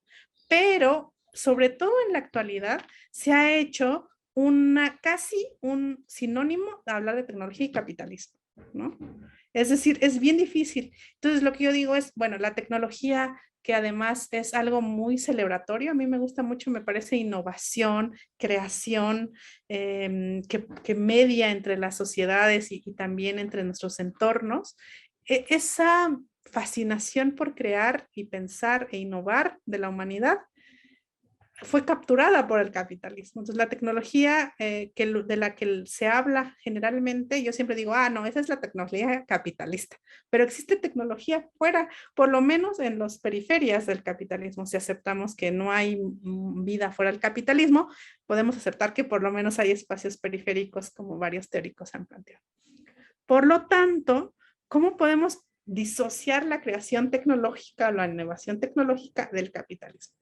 Pero, sobre todo en la actualidad, se ha hecho casi un sinónimo de hablar de tecnología y capitalismo, ¿no? Es decir, es bien difícil. Entonces, lo que yo digo es, bueno, la tecnología, que además es algo muy celebratorio, a mí me gusta mucho, me parece innovación, creación, que media entre las sociedades y también entre nuestros entornos. Esa fascinación por crear y pensar e innovar de la humanidad fue capturada por el capitalismo. Entonces, la tecnología de la que se habla generalmente, yo siempre digo, no, esa es la tecnología capitalista, pero existe tecnología fuera, por lo menos en las periferias del capitalismo. Si aceptamos que no hay vida fuera del capitalismo, podemos aceptar que por lo menos hay espacios periféricos como varios teóricos han planteado. Por lo tanto, ¿cómo podemos disociar la creación tecnológica o la innovación tecnológica del capitalismo?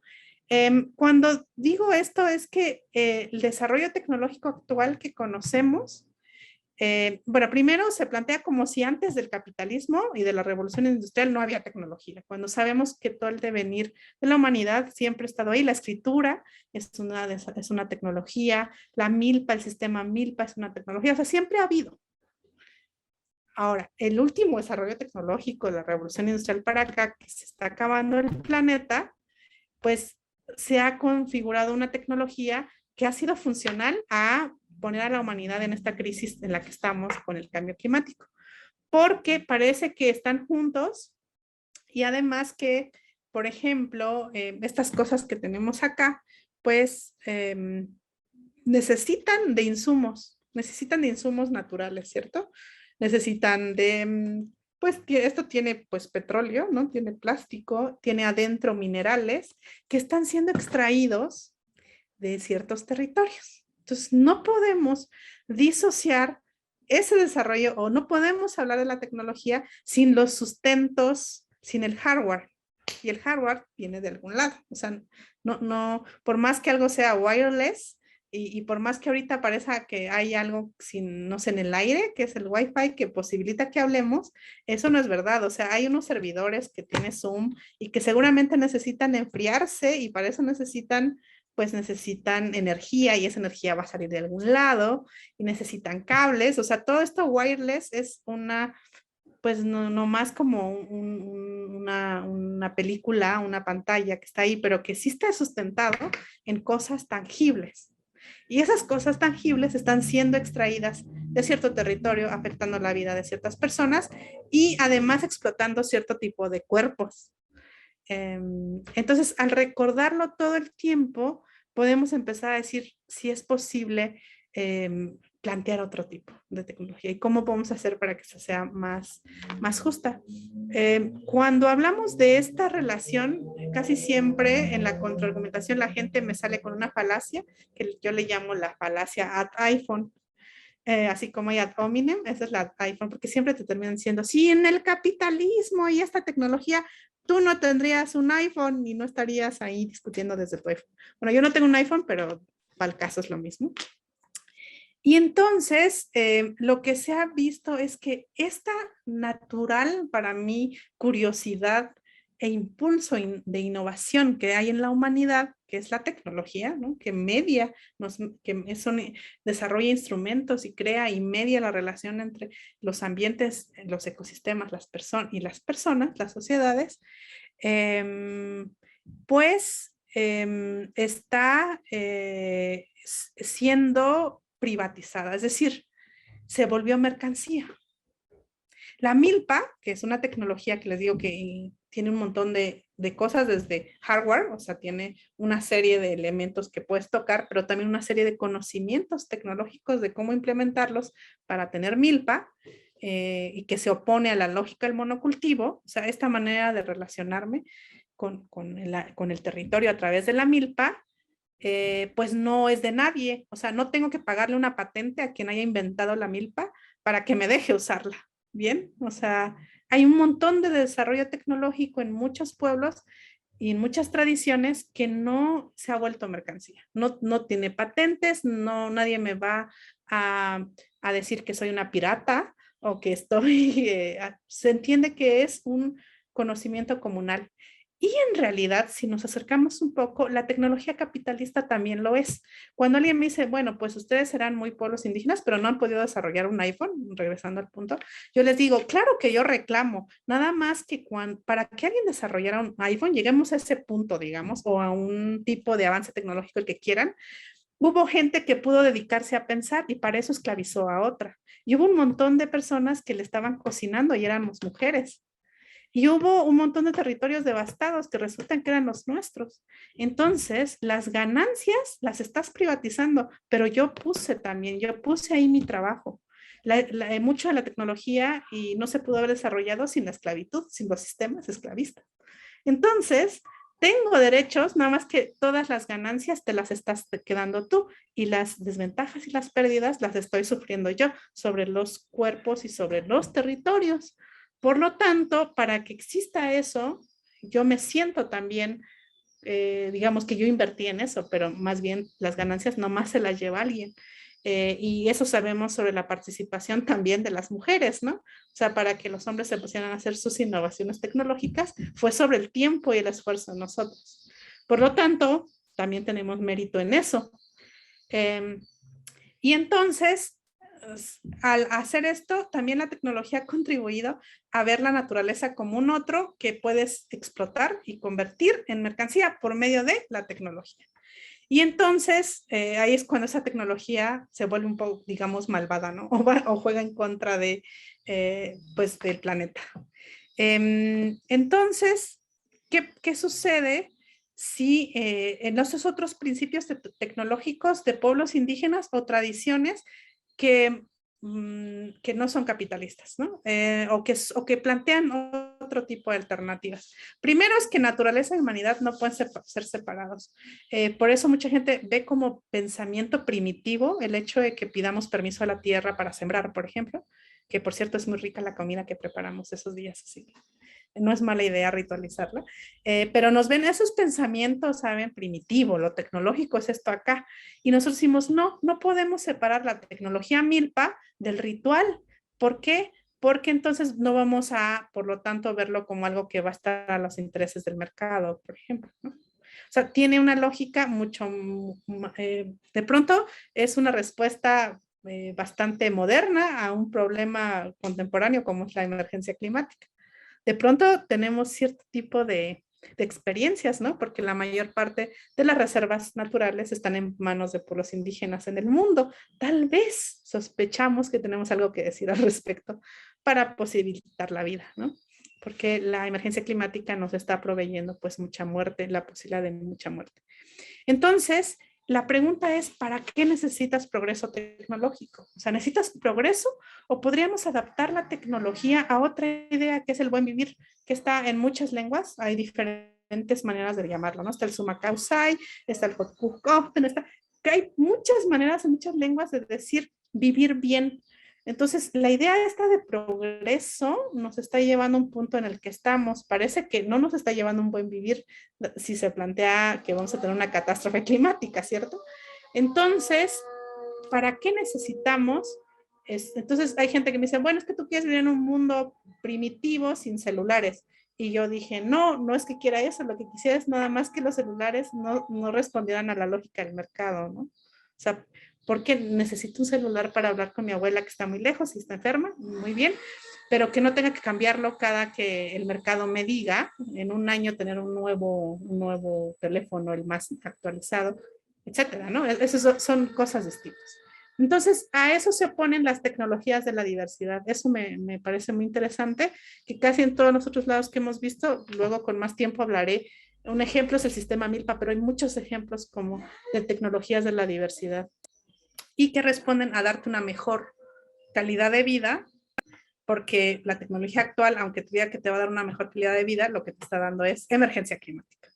Cuando digo esto es que el desarrollo tecnológico actual que conocemos, bueno, primero se plantea como si antes del capitalismo y de la revolución industrial no había tecnología, cuando sabemos que todo el devenir de la humanidad siempre ha estado ahí. La escritura es una tecnología, la milpa, el sistema milpa es una tecnología, o sea, siempre ha habido. Ahora, el último desarrollo tecnológico de la revolución industrial para acá, que se está acabando el planeta, pues se ha configurado una tecnología que ha sido funcional a poner a la humanidad en esta crisis en la que estamos con el cambio climático, porque parece que están juntos y además que, por ejemplo, estas cosas que tenemos acá, pues necesitan de insumos naturales, ¿cierto? Necesitan de, pues esto tiene pues petróleo, ¿no? Tiene plástico, tiene adentro minerales que están siendo extraídos de ciertos territorios. Entonces, no podemos disociar ese desarrollo o no podemos hablar de la tecnología sin los sustentos, sin el hardware. Y el hardware viene de algún lado. O sea, no, por más que algo sea wireless y por más que ahorita parezca que hay algo sin, no sé, en el aire, que es el Wi-Fi que posibilita que hablemos, eso no es verdad. O sea, hay unos servidores que tiene Zoom y que seguramente necesitan enfriarse y para eso necesitan energía y esa energía va a salir de algún lado y necesitan cables, o sea, todo esto wireless es pues no más como una película, una pantalla que está ahí, pero que sí está sustentado en cosas tangibles. Y esas cosas tangibles están siendo extraídas de cierto territorio, afectando la vida de ciertas personas y además explotando cierto tipo de cuerpos. Entonces, al recordarlo todo el tiempo, podemos empezar a decir si es posible plantear otro tipo de tecnología y cómo podemos hacer para que eso sea más justa. Cuando hablamos de esta relación, casi siempre en la contraargumentación la gente me sale con una falacia que yo le llamo la falacia ad iPhone. Así como hay ad hominem, esa es la iPhone, porque siempre te terminan diciendo, sí, en el capitalismo y esta tecnología, tú no tendrías un iPhone y no estarías ahí discutiendo desde tu iPhone. Bueno, yo no tengo un iPhone, pero para el caso es lo mismo. Y entonces, lo que se ha visto es que esta natural, para mí, curiosidad e impulso de innovación que hay en la humanidad, que es la tecnología, ¿no? Que media, desarrolla instrumentos y crea y media la relación entre los ambientes, los ecosistemas, las personas, las sociedades, pues está siendo privatizada, es decir, se volvió mercancía. La milpa, que es una tecnología que les digo que tiene un montón de cosas desde hardware, o sea, tiene una serie de elementos que puedes tocar, pero también una serie de conocimientos tecnológicos de cómo implementarlos para tener milpa y que se opone a la lógica del monocultivo, o sea, esta manera de relacionarme con el territorio a través de la milpa, pues no es de nadie, o sea, no tengo que pagarle una patente a quien haya inventado la milpa para que me deje usarla. Bien, o sea, hay un montón de desarrollo tecnológico en muchos pueblos y en muchas tradiciones que no se ha vuelto mercancía. No tiene patentes, nadie me va a decir que soy una pirata o que estoy, se entiende que es un conocimiento comunal. Y en realidad, si nos acercamos un poco, la tecnología capitalista también lo es. Cuando alguien me dice, bueno, pues ustedes serán muy pueblos indígenas, pero no han podido desarrollar un iPhone, regresando al punto, yo les digo, claro que yo reclamo, nada más que para que alguien desarrollara un iPhone, lleguemos a ese punto, digamos, o a un tipo de avance tecnológico el que quieran, hubo gente que pudo dedicarse a pensar y para eso esclavizó a otra. Y hubo un montón de personas que le estaban cocinando y éramos mujeres. Y hubo un montón de territorios devastados que resultan que eran los nuestros. Entonces, las ganancias las estás privatizando, pero yo puse ahí mi trabajo. Mucho de la tecnología y no se pudo haber desarrollado sin la esclavitud, sin los sistemas esclavistas. Entonces, tengo derechos, nada más que todas las ganancias te las estás quedando tú y las desventajas y las pérdidas las estoy sufriendo yo sobre los cuerpos y sobre los territorios. Por lo tanto, para que exista eso, yo me siento también, digamos que yo invertí en eso, pero más bien las ganancias nomás se las lleva alguien. Y eso sabemos sobre la participación también de las mujeres, ¿no? O sea, para que los hombres se pusieran a hacer sus innovaciones tecnológicas, fue sobre el tiempo y el esfuerzo de nosotros. Por lo tanto, también tenemos mérito en eso. Y entonces, al hacer esto, también la tecnología ha contribuido a ver la naturaleza como un otro que puedes explotar y convertir en mercancía por medio de la tecnología. Y entonces ahí es cuando esa tecnología se vuelve un poco, digamos, malvada, ¿no? O juega en contra de, pues, del planeta. Entonces, ¿qué sucede si en esos otros principios tecnológicos de pueblos indígenas o tradiciones que, que no son capitalistas, ¿no? O que plantean otro tipo de alternativas? Primero es que naturaleza y humanidad no pueden ser separados. Por eso mucha gente ve como pensamiento primitivo el hecho de que pidamos permiso a la tierra para sembrar, por ejemplo, que por cierto es muy rica la comida que preparamos esos días, así que no es mala idea ritualizarla, pero nos ven esos pensamientos, ¿saben? Primitivo, lo tecnológico es esto acá. Y nosotros decimos, no, no podemos separar la tecnología milpa del ritual. ¿Por qué? Porque entonces no vamos a, por lo tanto, verlo como algo que va a estar a los intereses del mercado, por ejemplo, ¿no? O sea, tiene una lógica mucho, de pronto es una respuesta bastante moderna a un problema contemporáneo como es la emergencia climática. De pronto tenemos cierto tipo de experiencias, ¿no? Porque la mayor parte de las reservas naturales están en manos de pueblos indígenas en el mundo. Tal vez sospechamos que tenemos algo que decir al respecto para posibilitar la vida, ¿no? Porque la emergencia climática nos está proveyendo pues mucha muerte, la posibilidad de mucha muerte. Entonces, la pregunta es, ¿para qué necesitas progreso tecnológico? O sea, ¿necesitas progreso o podríamos adaptar la tecnología a otra idea que es el buen vivir, que está en muchas lenguas? Hay diferentes maneras de llamarlo, ¿no? Está el Sumakausai, está el Hotkukopten, está, que hay muchas maneras en muchas lenguas de decir vivir bien. Entonces, la idea esta de progreso nos está llevando a un punto en el que estamos. Parece que no nos está llevando a un buen vivir si se plantea que vamos a tener una catástrofe climática, ¿cierto? Entonces, ¿para qué necesitamos? Entonces, hay gente que me dice, bueno, es que tú quieres vivir en un mundo primitivo sin celulares. Y yo dije, no, no es que quiera eso, lo que quisiera es nada más que los celulares no respondieran a la lógica del mercado, ¿no? O sea, porque necesito un celular para hablar con mi abuela que está muy lejos y está enferma, muy bien, pero que no tenga que cambiarlo cada que el mercado me diga, en un año tener un nuevo teléfono, el más actualizado, etcétera, ¿no? Esas son cosas distintas. Entonces, a eso se oponen las tecnologías de la diversidad. Eso me parece muy interesante, que casi en todos los otros lados que hemos visto, luego con más tiempo hablaré. Un ejemplo es el sistema Milpa, pero hay muchos ejemplos como de tecnologías de la diversidad y que responden a darte una mejor calidad de vida, porque la tecnología actual, aunque te diga que te va a dar una mejor calidad de vida, lo que te está dando es emergencia climática.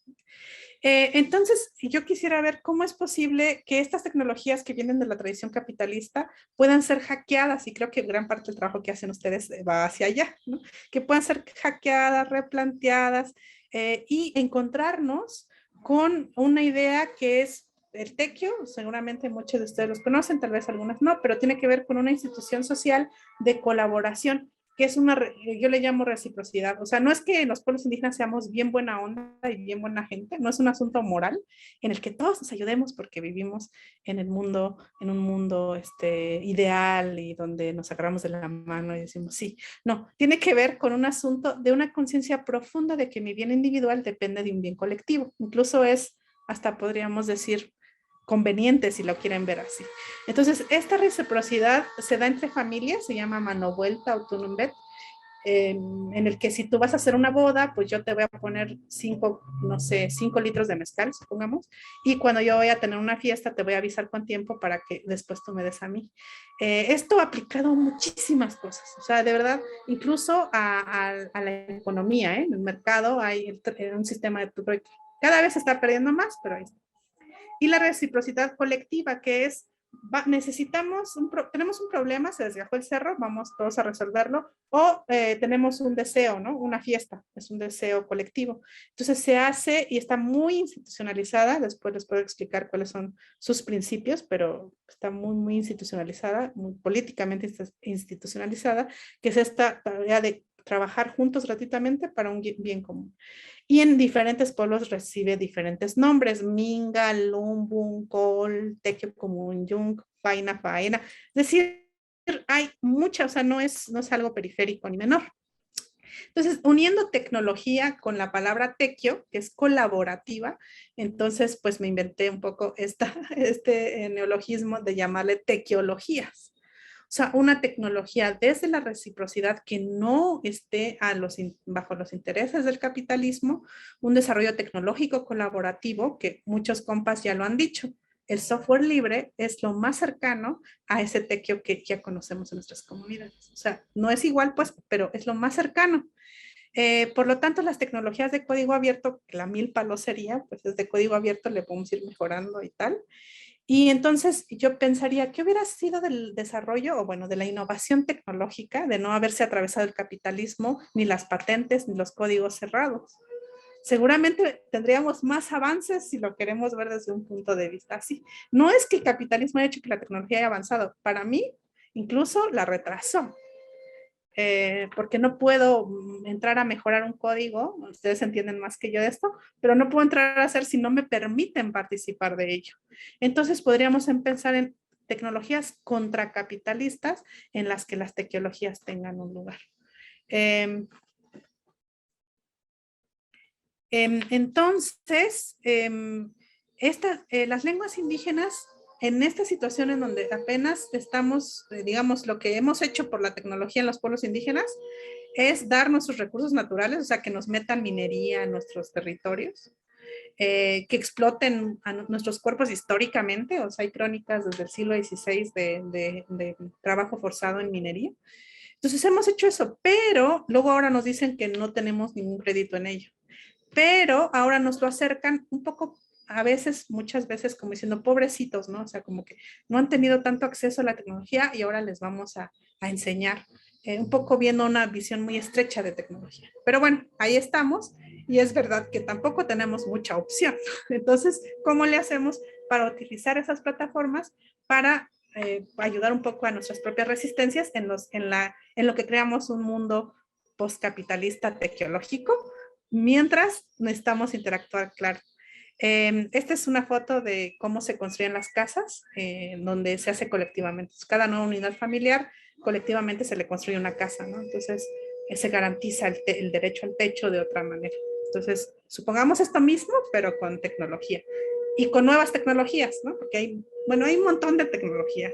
Entonces, yo quisiera ver cómo es posible que estas tecnologías que vienen de la tradición capitalista puedan ser hackeadas, y creo que gran parte del trabajo que hacen ustedes va hacia allá, ¿no? Que puedan ser hackeadas, replanteadas y encontrarnos con una idea que es el tequio. Seguramente muchos de ustedes los conocen, tal vez algunas no, pero tiene que ver con una institución social de colaboración, que es yo le llamo reciprocidad. O sea, no es que los pueblos indígenas seamos bien buena onda y bien buena gente, no es un asunto moral en el que todos nos ayudemos porque vivimos en un mundo ideal y donde nos agarramos de la mano y decimos sí. No, tiene que ver con un asunto de una conciencia profunda de que mi bien individual depende de un bien colectivo. Incluso es, hasta podríamos decir, conveniente si lo quieren ver así. Entonces, esta reciprocidad se da entre familias, se llama mano vuelta o tunumbet, en el que si tú vas a hacer una boda, pues yo te voy a poner 5, no sé, 5 litros de mezcal, supongamos, y cuando yo voy a tener una fiesta, te voy a avisar con tiempo para que después tú me des a mí. Esto ha aplicado a muchísimas cosas, o sea, de verdad, incluso a la economía, ¿eh? En el mercado hay un sistema de cada vez se está perdiendo más, pero ahí está. Y la reciprocidad colectiva, que es, tenemos un problema, se desgajó el cerro, vamos todos a resolverlo, o tenemos un deseo, ¿no? Una fiesta, es un deseo colectivo. Entonces se hace y está muy institucionalizada, después les puedo explicar cuáles son sus principios, pero está muy, muy institucionalizada, muy políticamente institucionalizada, que es esta tarea de trabajar juntos gratuitamente para un bien común. Y en diferentes pueblos recibe diferentes nombres: Minga, Lumbun, Col, Tequio-Comunyung, Paina, Es decir, hay muchas, o sea, no es algo periférico ni menor. Entonces, uniendo tecnología con la palabra tequio, que es colaborativa, entonces pues me inventé un poco este neologismo de llamarle tequiologías. O sea, una tecnología desde la reciprocidad que no esté bajo los intereses del capitalismo, un desarrollo tecnológico colaborativo, que muchos compas ya lo han dicho. El software libre es lo más cercano a ese tequio que ya conocemos en nuestras comunidades. O sea, no es igual, pues, pero es lo más cercano. Por lo tanto, las tecnologías de código abierto, que la milpa lo sería, pues desde código abierto le podemos ir mejorando y tal. Y entonces yo pensaría, ¿qué hubiera sido del desarrollo o bueno, de la innovación tecnológica de no haberse atravesado el capitalismo, ni las patentes, ni los códigos cerrados? Seguramente tendríamos más avances si lo queremos ver desde un punto de vista así. No es que el capitalismo haya hecho que la tecnología haya avanzado, para mí incluso la retrasó. Porque no puedo entrar a mejorar un código, ustedes entienden más que yo de esto, pero no puedo entrar a hacer si no me permiten participar de ello. Entonces podríamos pensar en tecnologías contracapitalistas en las que las tecnologías tengan un lugar. Entonces, las lenguas indígenas en esta situación en donde apenas estamos, digamos, lo que hemos hecho por la tecnología en los pueblos indígenas es dar nuestros recursos naturales, o sea, que nos metan minería en nuestros territorios, que exploten a nuestros cuerpos históricamente, o sea, hay crónicas desde el siglo XVI de trabajo forzado en minería. Entonces hemos hecho eso, pero luego ahora nos dicen que no tenemos ningún crédito en ello. Pero ahora nos lo acercan un poco, a veces, muchas veces, como diciendo, pobrecitos, ¿no? O sea, como que no han tenido tanto acceso a la tecnología y ahora les vamos a enseñar, un poco viendo una visión muy estrecha de tecnología. Pero bueno, ahí estamos y es verdad que tampoco tenemos mucha opción. Entonces, ¿cómo le hacemos para utilizar esas plataformas para ayudar un poco a nuestras propias resistencias en lo que creamos un mundo postcapitalista tecnológico? Mientras necesitamos interactuar, claro. Esta es una foto de cómo se construyen las casas, donde se hace colectivamente. Cada nueva unidad familiar, colectivamente se le construye una casa, ¿no? Entonces, se garantiza el derecho al techo de otra manera. Entonces, supongamos esto mismo, pero con tecnología. Y con nuevas tecnologías, ¿no? Porque hay un montón de tecnología,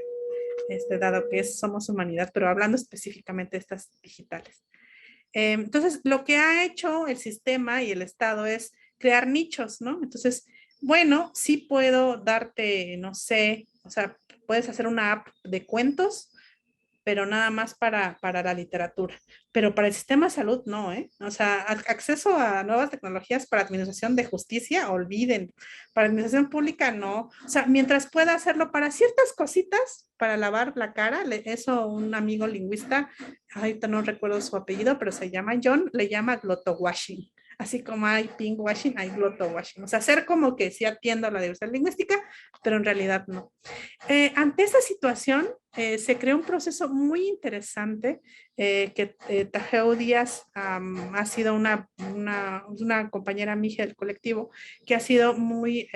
dado que somos humanidad, pero hablando específicamente de estas digitales. Entonces, lo que ha hecho el sistema y el Estado es crear nichos, ¿no? Entonces, bueno, sí puedo darte, no sé, o sea, puedes hacer una app de cuentos, pero nada más para la literatura. Pero para el sistema de salud, no, ¿eh? O sea, acceso a nuevas tecnologías para administración de justicia, olviden. Para administración pública, no. O sea, mientras pueda hacerlo para ciertas cositas, para lavar la cara, eso un amigo lingüista, ahorita no recuerdo su apellido, pero se llama John, le llama glotowashing. Así como hay pink washing, hay glotowashing. O sea, hacer como que sí atiendo a la diversidad lingüística, pero en realidad no. Ante esta situación, se creó un proceso muy interesante que Tajeo Díaz ha sido una compañera mía del colectivo que ha sido muy,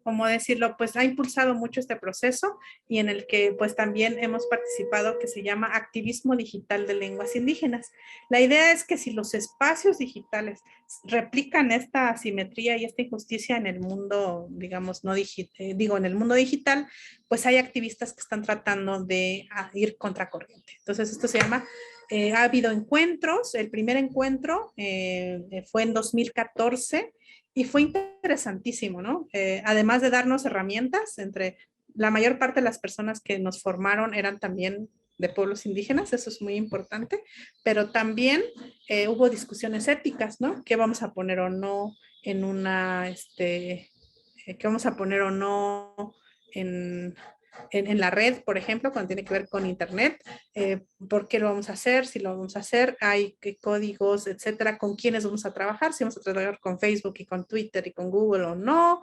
¿cómo decirlo? Pues ha impulsado mucho este proceso y en el que pues también hemos participado, que se llama Activismo Digital de Lenguas Indígenas. La idea es que si los espacios digitales replican esta asimetría y esta injusticia en el mundo, digamos, no digo, en el mundo digital, pues hay activistas que están tratando de ir contracorriente. Entonces esto se llama ha habido encuentros, el primer encuentro fue en 2014 y fue interesantísimo, ¿no? Además de darnos herramientas, la mayor parte de las personas que nos formaron eran también de pueblos indígenas, eso es muy importante, pero también hubo discusiones éticas, ¿no? ¿Qué vamos a poner o no en qué vamos a poner o no en la red, por ejemplo, cuando tiene que ver con Internet, por qué lo vamos a hacer, si lo vamos a hacer, hay qué códigos, etcétera, con quiénes vamos a trabajar, si vamos a trabajar con Facebook y con Twitter y con Google o no.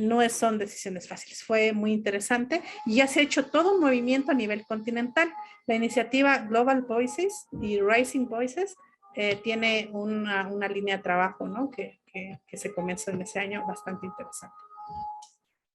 No son decisiones fáciles, fue muy interesante y ya se ha hecho todo un movimiento a nivel continental. La iniciativa Global Voices y Rising Voices tiene una línea de trabajo, ¿no? que se comenzó en ese año bastante interesante.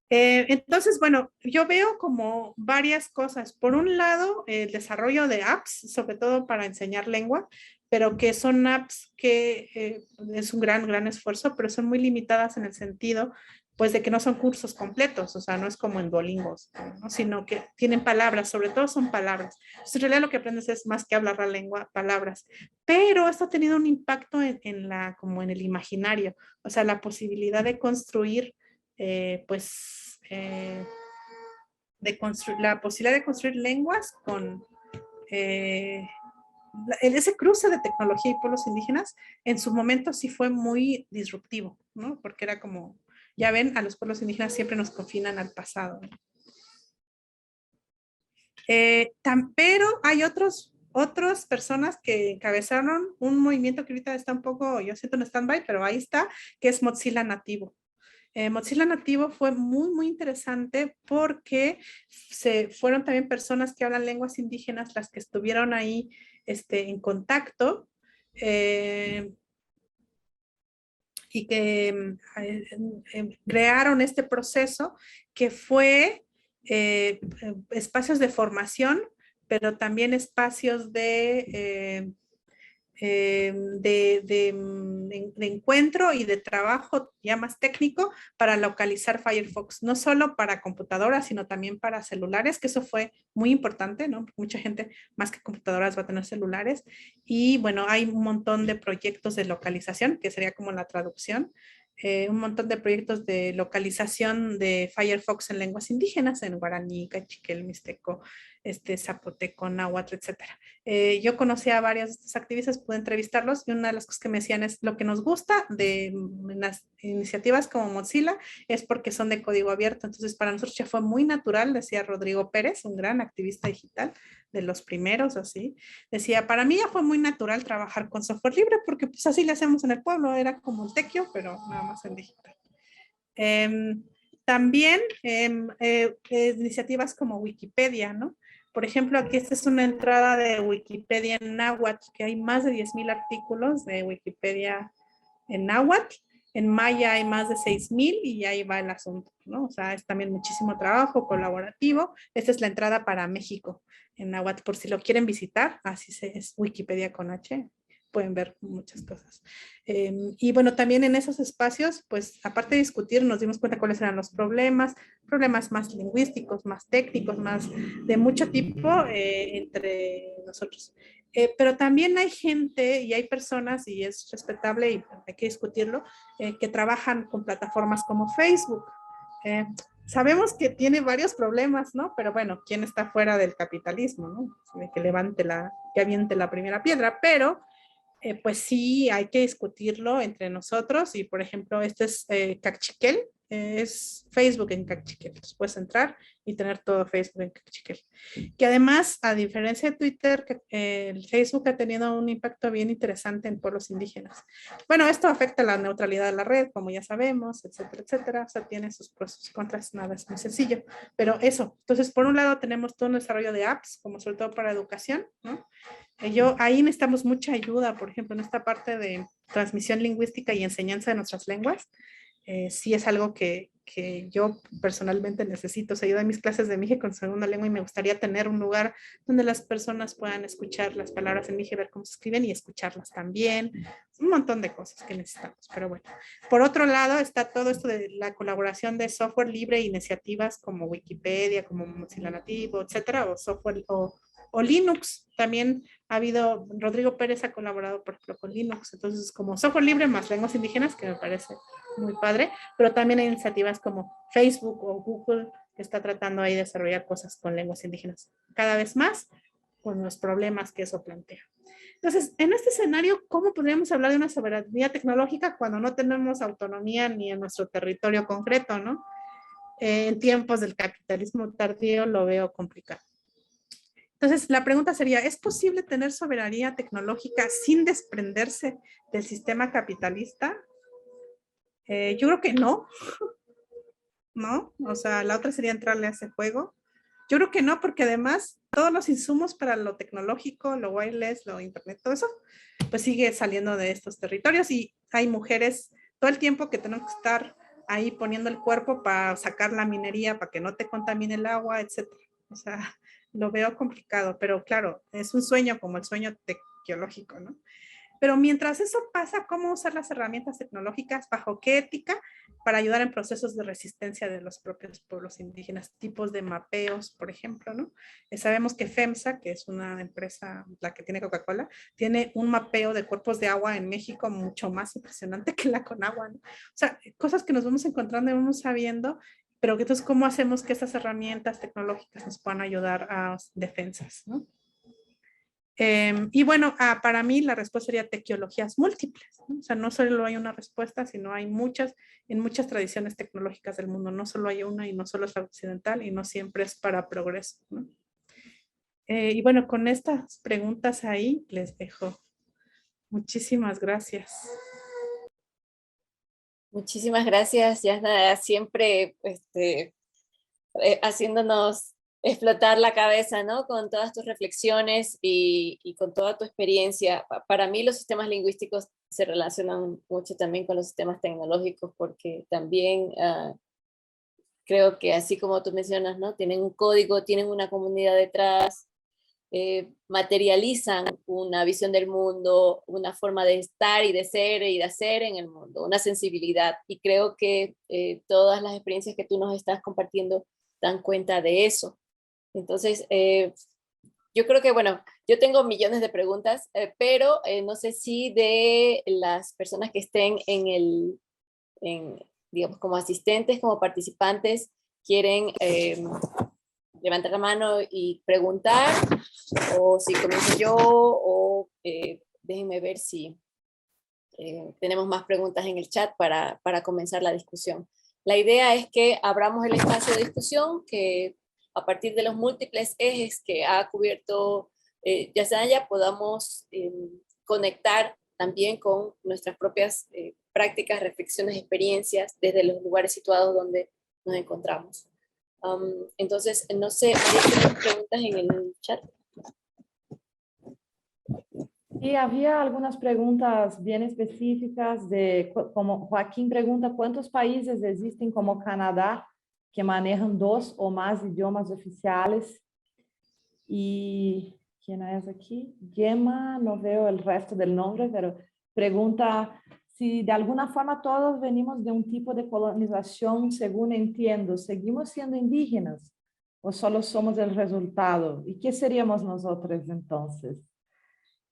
Entonces, bueno, yo veo como varias cosas. Por un lado, el desarrollo de apps, sobre todo para enseñar lengua, pero que son apps que es un gran esfuerzo, pero son muy limitadas en el sentido, pues, de que no son cursos completos, o sea, no es como en Duolingo, ¿no? Sino que tienen palabras, sobre todo son palabras. Entonces, en realidad lo que aprendes es más que hablar la lengua, palabras. Pero esto ha tenido un impacto como en el imaginario, o sea, la posibilidad de construir pues, la posibilidad de construir lenguas con ese cruce de tecnología y pueblos indígenas, en su momento sí fue muy disruptivo, ¿no? Porque era como, ya ven, a los pueblos indígenas siempre nos confinan al pasado, ¿no? Pero hay otras personas que encabezaron un movimiento que ahorita está un poco, yo siento en stand-by, pero ahí está, que es Mozilla Nativo. Mozilla Nativo fue muy interesante porque se fueron también personas que hablan lenguas indígenas las que estuvieron ahí en contacto y que crearon este proceso que fue espacios de formación, pero también espacios de encuentro y de trabajo ya más técnico para localizar Firefox, no solo para computadoras, sino también para celulares, que eso fue muy importante, ¿no? Mucha gente más que computadoras va a tener celulares. Y bueno, hay un montón de proyectos de localización, que sería como la traducción, un montón de proyectos de localización de Firefox en lenguas indígenas, en guaraní, cachiquel, mixteco, zapoteco, náhuatl, etcétera. Yo conocí a varios de estos activistas, pude entrevistarlos y una de las cosas que me decían es lo que nos gusta de las iniciativas como Mozilla es porque son de código abierto. Entonces, para nosotros ya fue muy natural, decía Rodrigo Pérez, un gran activista digital, de los primeros, así. Decía, para mí ya fue muy natural trabajar con software libre porque pues así le hacemos en el pueblo, era como un tequio, pero nada más en digital. También iniciativas como Wikipedia, ¿no? Por ejemplo, aquí esta es una entrada de Wikipedia en náhuatl, que hay más de 10,000 artículos de Wikipedia en náhuatl. En maya hay más de 6,000 y ahí va el asunto, ¿no? O sea, es también muchísimo trabajo colaborativo. Esta es la entrada para México en náhuatl, por si lo quieren visitar, así es Wikipedia con H, pueden ver muchas cosas. Y bueno, también en esos espacios, pues aparte de discutir, nos dimos cuenta cuáles eran los problemas más lingüísticos, más técnicos, más de mucho tipo entre nosotros. Pero también hay gente y hay personas, y es respetable y hay que discutirlo, que trabajan con plataformas como Facebook. Eh, Sabemos que tiene varios problemas, ¿no? Pero bueno, ¿quién está fuera del capitalismo, no? Que aviente la primera piedra, pero pues sí hay que discutirlo entre nosotros y por ejemplo este es Cachiquel, es Facebook en Cachiquel, entonces puedes entrar y tener todo Facebook en Cachiquel, que además a diferencia de Twitter, el Facebook ha tenido un impacto bien interesante en pueblos indígenas. Bueno, esto afecta la neutralidad de la red, como ya sabemos, etcétera, etcétera, o sea, tiene sus pros y sus contras, nada es muy sencillo, pero eso, entonces por un lado tenemos todo un desarrollo de apps, como sobre todo para educación, ¿no? Ahí necesitamos mucha ayuda, por ejemplo, en esta parte de transmisión lingüística y enseñanza de nuestras lenguas. Sí es algo que yo personalmente necesito. O sea, yo doy mis clases de mije con segunda lengua y me gustaría tener un lugar donde las personas puedan escuchar las palabras en mije, ver cómo se escriben y escucharlas también. Un montón de cosas que necesitamos, pero bueno. Por otro lado está todo esto de la colaboración de software libre e iniciativas como Wikipedia, como Mozilla Nativo, etcétera, o software o Linux. También ha habido, Rodrigo Pérez ha colaborado, por ejemplo, con Linux. Entonces, como software libre más lenguas indígenas, que me parece muy padre, pero también hay iniciativas como Facebook o Google que está tratando ahí de desarrollar cosas con lenguas indígenas. Cada vez más con los problemas que eso plantea. Entonces, en este escenario, ¿cómo podríamos hablar de una soberanía tecnológica cuando no tenemos autonomía ni en nuestro territorio concreto, ¿no? En tiempos del capitalismo tardío lo veo complicado. Entonces, la pregunta sería, ¿es posible tener soberanía tecnológica sin desprenderse del sistema capitalista? Yo creo que no, ¿no? O sea, la otra sería entrarle a ese juego. Yo creo que no, porque además todos los insumos para lo tecnológico, lo wireless, lo internet, todo eso, pues sigue saliendo de estos territorios y hay mujeres todo el tiempo que tenemos que estar ahí poniendo el cuerpo para sacar la minería, para que no te contamine el agua, etcétera. O sea, lo veo complicado, pero claro, es un sueño como el sueño teológico, ¿no? Pero mientras eso pasa, ¿cómo usar las herramientas tecnológicas? ¿Bajo qué ética? Para ayudar en procesos de resistencia de los propios pueblos indígenas, tipos de mapeos, por ejemplo, ¿no? Sabemos que FEMSA, que es una empresa, la que tiene Coca-Cola, tiene un mapeo de cuerpos de agua en México mucho más impresionante que la Conagua, ¿no? O sea, cosas que nos vamos encontrando y vamos sabiendo, pero entonces, ¿cómo hacemos que estas herramientas tecnológicas nos puedan ayudar a defensas, ¿no? Y bueno, para mí la respuesta sería tequiologías múltiples, ¿no? O sea, no solo hay una respuesta, sino hay muchas, en muchas tradiciones tecnológicas del mundo, no solo hay una y no solo es la occidental y no siempre es para progreso, ¿no? Y bueno, con estas preguntas ahí les dejo. Muchísimas gracias. Muchísimas gracias, Yasna, siempre haciéndonos explotar la cabeza, ¿no? Con todas tus reflexiones y con toda tu experiencia. Para mí los sistemas lingüísticos se relacionan mucho también con los sistemas tecnológicos porque también creo que así como tú mencionas, ¿no? Tienen un código, tienen una comunidad detrás, materializan una visión del mundo, una forma de estar y de ser y de hacer en el mundo, una sensibilidad. Y creo que todas las experiencias que tú nos estás compartiendo dan cuenta de eso. Entonces, yo creo que, bueno, yo tengo millones de preguntas, pero no sé si de las personas que estén digamos, como asistentes, como participantes, quieren levantar la mano y preguntar, o si comienzo yo, o déjenme ver si tenemos más preguntas en el chat para comenzar la discusión. La idea es que abramos el espacio de discusión, que a partir de los múltiples ejes que ha cubierto Yasnaya podamos conectar también con nuestras propias prácticas, reflexiones, experiencias desde los lugares situados donde nos encontramos. Entonces, no sé, ¿hay preguntas en el chat? Y había algunas preguntas bien específicas de, como Joaquín pregunta, ¿cuántos países existen como Canadá que manejan 2 o más idiomas oficiales? Y, ¿quién es aquí? Gemma, no veo el resto del nombre, pero pregunta si de alguna forma todos venimos de un tipo de colonización, según entiendo, ¿seguimos siendo indígenas o solo somos el resultado? ¿Y qué seríamos nosotros entonces?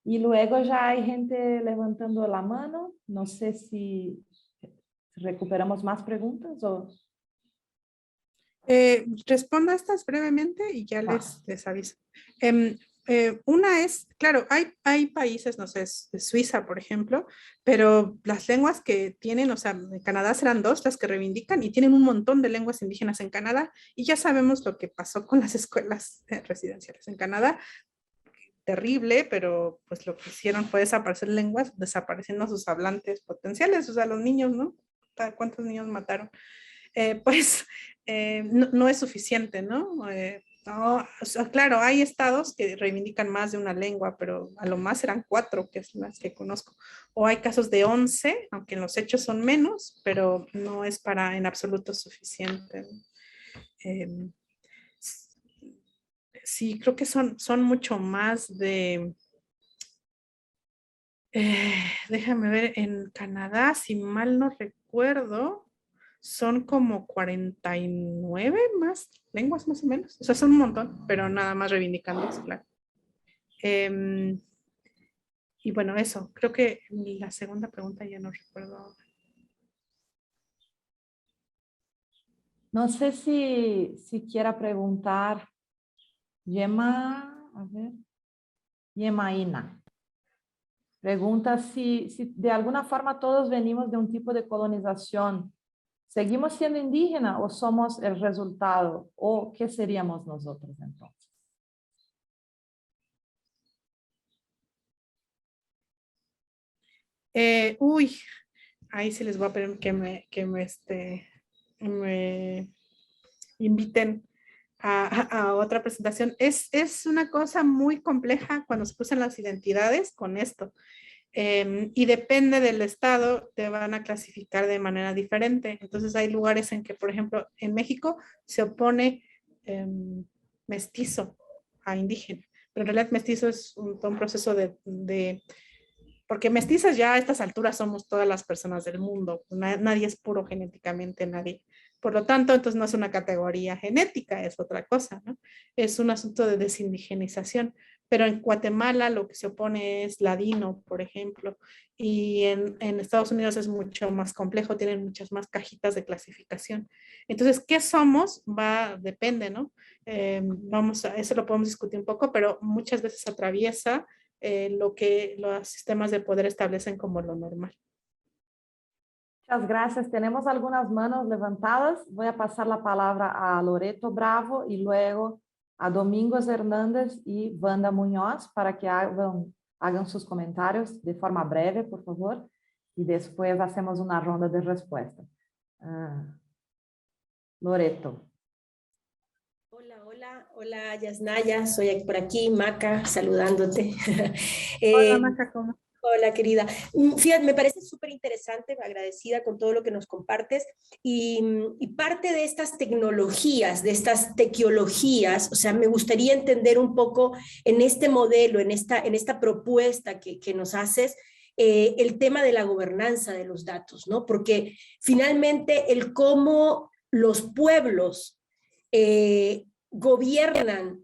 Y luego ya hay gente levantando la mano. No sé si recuperamos más preguntas o... Respondo a estas brevemente y ya les aviso. Una es, claro, hay países, no sé, Suiza, por ejemplo, pero las lenguas que tienen, o sea, en Canadá serán 2 las que reivindican y tienen un montón de lenguas indígenas en Canadá y ya sabemos lo que pasó con las escuelas residenciales en Canadá. Terrible, pero pues lo que hicieron fue desaparecer lenguas, desapareciendo a sus hablantes potenciales, o sea, los niños, ¿no? ¿Cuántos niños mataron? Pues no, no, es suficiente, ¿no? No, o sea, claro, hay estados que reivindican más de una lengua, pero a lo más serán 4, que es las que conozco. O hay casos de 11, aunque en los hechos son menos, pero no es para en absoluto suficiente. Eh, sí, creo que son mucho más de... déjame ver, en Canadá, si mal no recuerdo, son como 49 más lenguas más o menos. O sea, son un montón, pero nada más reivindicando, claro. Y bueno, eso, creo que la segunda pregunta ya no recuerdo. No sé si quiera preguntar, Yema, a ver, Yemaína. Pregunta si de alguna forma todos venimos de un tipo de colonización. ¿Seguimos siendo indígenas o somos el resultado? ¿O qué seríamos nosotros entonces? Uy, ahí sí les voy a pedir me inviten a otra presentación. Es una cosa muy compleja cuando se cruzan las identidades con esto. Y depende del estado, te van a clasificar de manera diferente. Entonces hay lugares en que, por ejemplo, en México se opone mestizo a indígena, pero en realidad mestizo es todo un proceso porque mestizas ya a estas alturas somos todas las personas del mundo, nadie es puro genéticamente, nadie. Por lo tanto, entonces no es una categoría genética, es otra cosa, ¿no? Es un asunto de desindigenización. Pero en Guatemala lo que se opone es ladino, por ejemplo, y en Estados Unidos es mucho más complejo, tienen muchas más cajitas de clasificación. Entonces, ¿qué somos? Depende, ¿no? Eso lo podemos discutir un poco, pero muchas veces atraviesa lo que los sistemas de poder establecen como lo normal. Muchas gracias. Tenemos algunas manos levantadas. Voy a pasar la palabra a Loreto Bravo y luego a Domingos Hernández y Wanda Muñoz para que hagan sus comentarios de forma breve, por favor, y después hacemos una ronda de respuesta. Loreto. Hola Yasnaya, soy por aquí, Maca, saludándote. Hola, Maca, ¿cómo? Hola, querida. Fíjate, me parece súper interesante, agradecida con todo lo que nos compartes y parte de estas tecnologías, de estas tequiologías, o sea, me gustaría entender un poco en este modelo, en esta propuesta que nos haces, el tema de la gobernanza de los datos, ¿no? Porque finalmente el cómo los pueblos gobiernan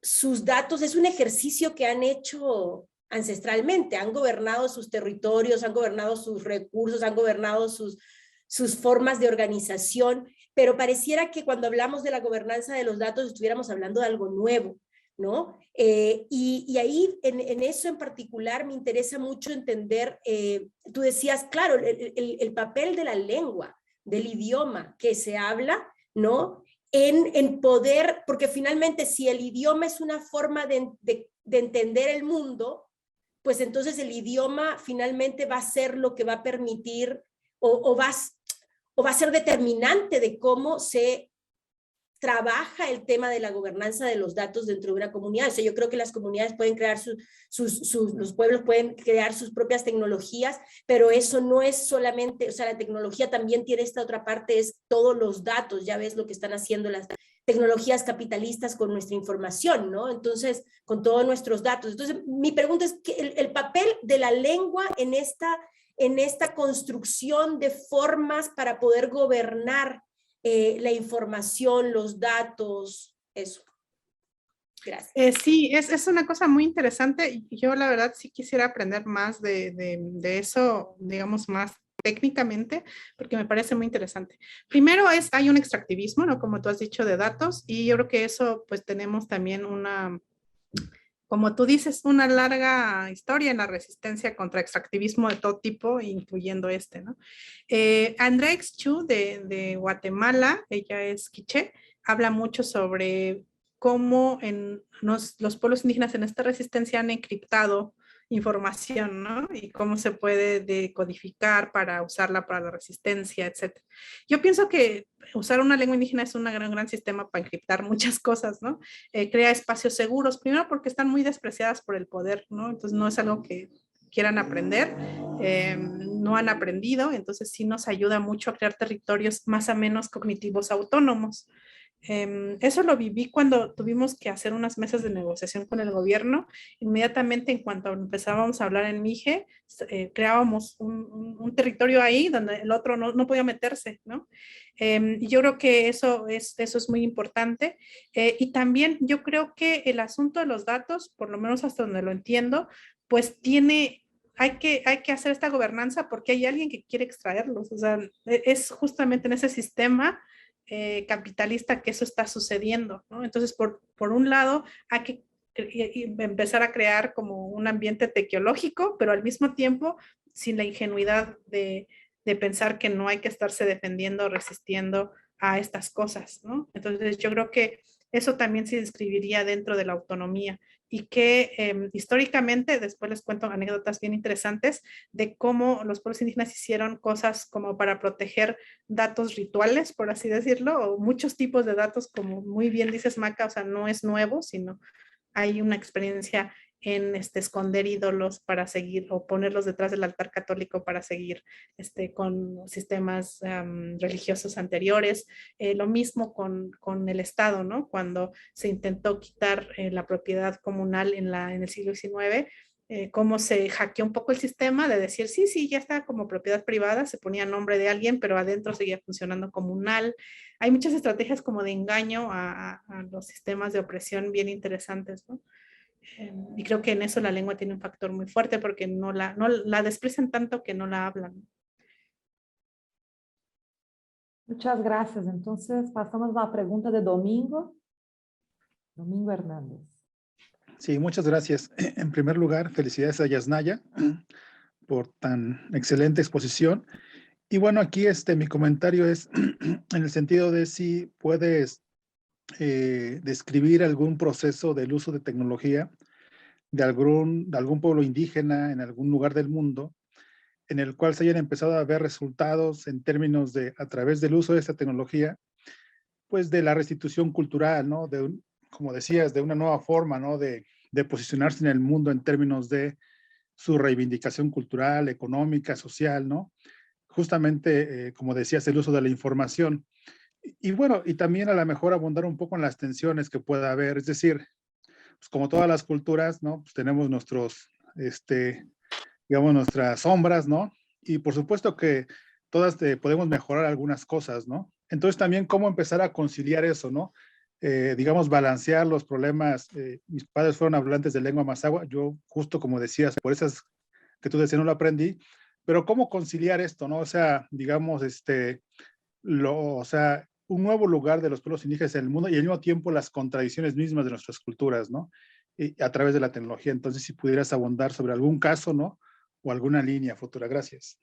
sus datos es un ejercicio que han hecho ancestralmente, han gobernado sus territorios, han gobernado sus recursos, han gobernado sus formas de organización, pero pareciera que cuando hablamos de la gobernanza de los datos estuviéramos hablando de algo nuevo, ¿no? Y ahí, en eso en particular, me interesa mucho entender, tú decías, claro, el papel de la lengua, del idioma que se habla, ¿no? En poder, porque finalmente si el idioma es una forma de entender el mundo, pues entonces el idioma finalmente va a ser lo que va a permitir o va a ser determinante de cómo se trabaja el tema de la gobernanza de los datos dentro de una comunidad. O sea, yo creo que las comunidades pueden crear los pueblos pueden crear sus propias tecnologías, pero eso no es solamente, o sea, la tecnología también tiene esta otra parte, es todos los datos, ya ves lo que están haciendo las tecnologías capitalistas con nuestra información, ¿no? Entonces, con todos nuestros datos. Entonces, mi pregunta es, el papel de la lengua en esta construcción de formas para poder gobernar la información, los datos, eso. Gracias. Sí, es una cosa muy interesante. Yo la verdad sí quisiera aprender más de eso, digamos, más técnicamente, porque me parece muy interesante. Primero hay un extractivismo, ¿no? Como tú has dicho, de datos, y yo creo que eso, pues tenemos también como tú dices, una larga historia en la resistencia contra extractivismo de todo tipo, incluyendo ¿no? Andrés Chu de Guatemala, ella es quiché, habla mucho sobre cómo los pueblos indígenas en esta resistencia han encriptado información, ¿no? Y cómo se puede decodificar para usarla para la resistencia, etc. Yo pienso que usar una lengua indígena es un gran sistema para encriptar muchas cosas, ¿no? Crea espacios seguros, primero porque están muy despreciadas por el poder, ¿no? Entonces no es algo que quieran aprender, no han aprendido, entonces sí nos ayuda mucho a crear territorios más o menos cognitivos autónomos. Eso lo viví cuando tuvimos que hacer unas mesas de negociación con el gobierno. Inmediatamente en cuanto empezábamos a hablar en Mije, creábamos un territorio ahí donde el otro no podía meterse, ¿no? Y yo creo que eso es muy importante. Y también yo creo que el asunto de los datos, por lo menos hasta donde lo entiendo, pues hay que hacer esta gobernanza porque hay alguien que quiere extraerlos. O sea, es justamente en ese sistema capitalista que eso está sucediendo, ¿no? Entonces, por un lado, hay que empezar a crear como un ambiente tequiológico, pero al mismo tiempo sin la ingenuidad de pensar que no hay que estarse defendiendo o resistiendo a estas cosas, ¿no? Entonces, yo creo que eso también se inscribiría dentro de la autonomía y que históricamente, después les cuento anécdotas bien interesantes de cómo los pueblos indígenas hicieron cosas como para proteger datos rituales, por así decirlo, o muchos tipos de datos, como muy bien dices, Maca, o sea, no es nuevo, sino hay una experiencia en esconder ídolos para seguir o ponerlos detrás del altar católico para seguir con sistemas religiosos anteriores. Lo mismo con el Estado, ¿no? Cuando se intentó quitar la propiedad comunal en el siglo XIX, cómo se hackeó un poco el sistema de decir, sí, sí, ya está como propiedad privada, se ponía nombre de alguien, pero adentro seguía funcionando comunal. Hay muchas estrategias como de engaño a los sistemas de opresión bien interesantes, ¿no? Y creo que en eso la lengua tiene un factor muy fuerte porque no la desprecian tanto que no la hablan. Muchas gracias. Entonces, pasamos a la pregunta de Domingo. Domingo Hernández. Sí, muchas gracias. En primer lugar, felicidades a Yasnaya por tan excelente exposición. Y bueno, aquí mi comentario es en el sentido de si puedes describir algún proceso del uso de tecnología de algún pueblo indígena en algún lugar del mundo en el cual se hayan empezado a ver resultados en términos de, a través del uso de esta tecnología, pues de la restitución cultural, ¿no? Como decías, de una nueva forma, ¿no? De posicionarse en el mundo en términos de su reivindicación cultural, económica, social, ¿no? Justamente, como decías, el uso de la información. Y bueno, y también a lo mejor abundar un poco en las tensiones que pueda haber, es decir, pues como todas las culturas, ¿no? Pues tenemos digamos, nuestras sombras, ¿no? Y por supuesto que todas podemos mejorar algunas cosas, ¿no? Entonces también cómo empezar a conciliar eso, ¿no? Digamos, balancear los problemas. Mis padres fueron hablantes de lengua mazahua, yo justo como decías, por esas que tú decías no lo aprendí, pero cómo conciliar esto, ¿no? O sea, digamos, o sea, un nuevo lugar de los pueblos indígenas en el mundo y al mismo tiempo las contradicciones mismas de nuestras culturas, ¿no? Y a través de la tecnología. Entonces, si pudieras abundar sobre algún caso, ¿no? O alguna línea futura. Gracias.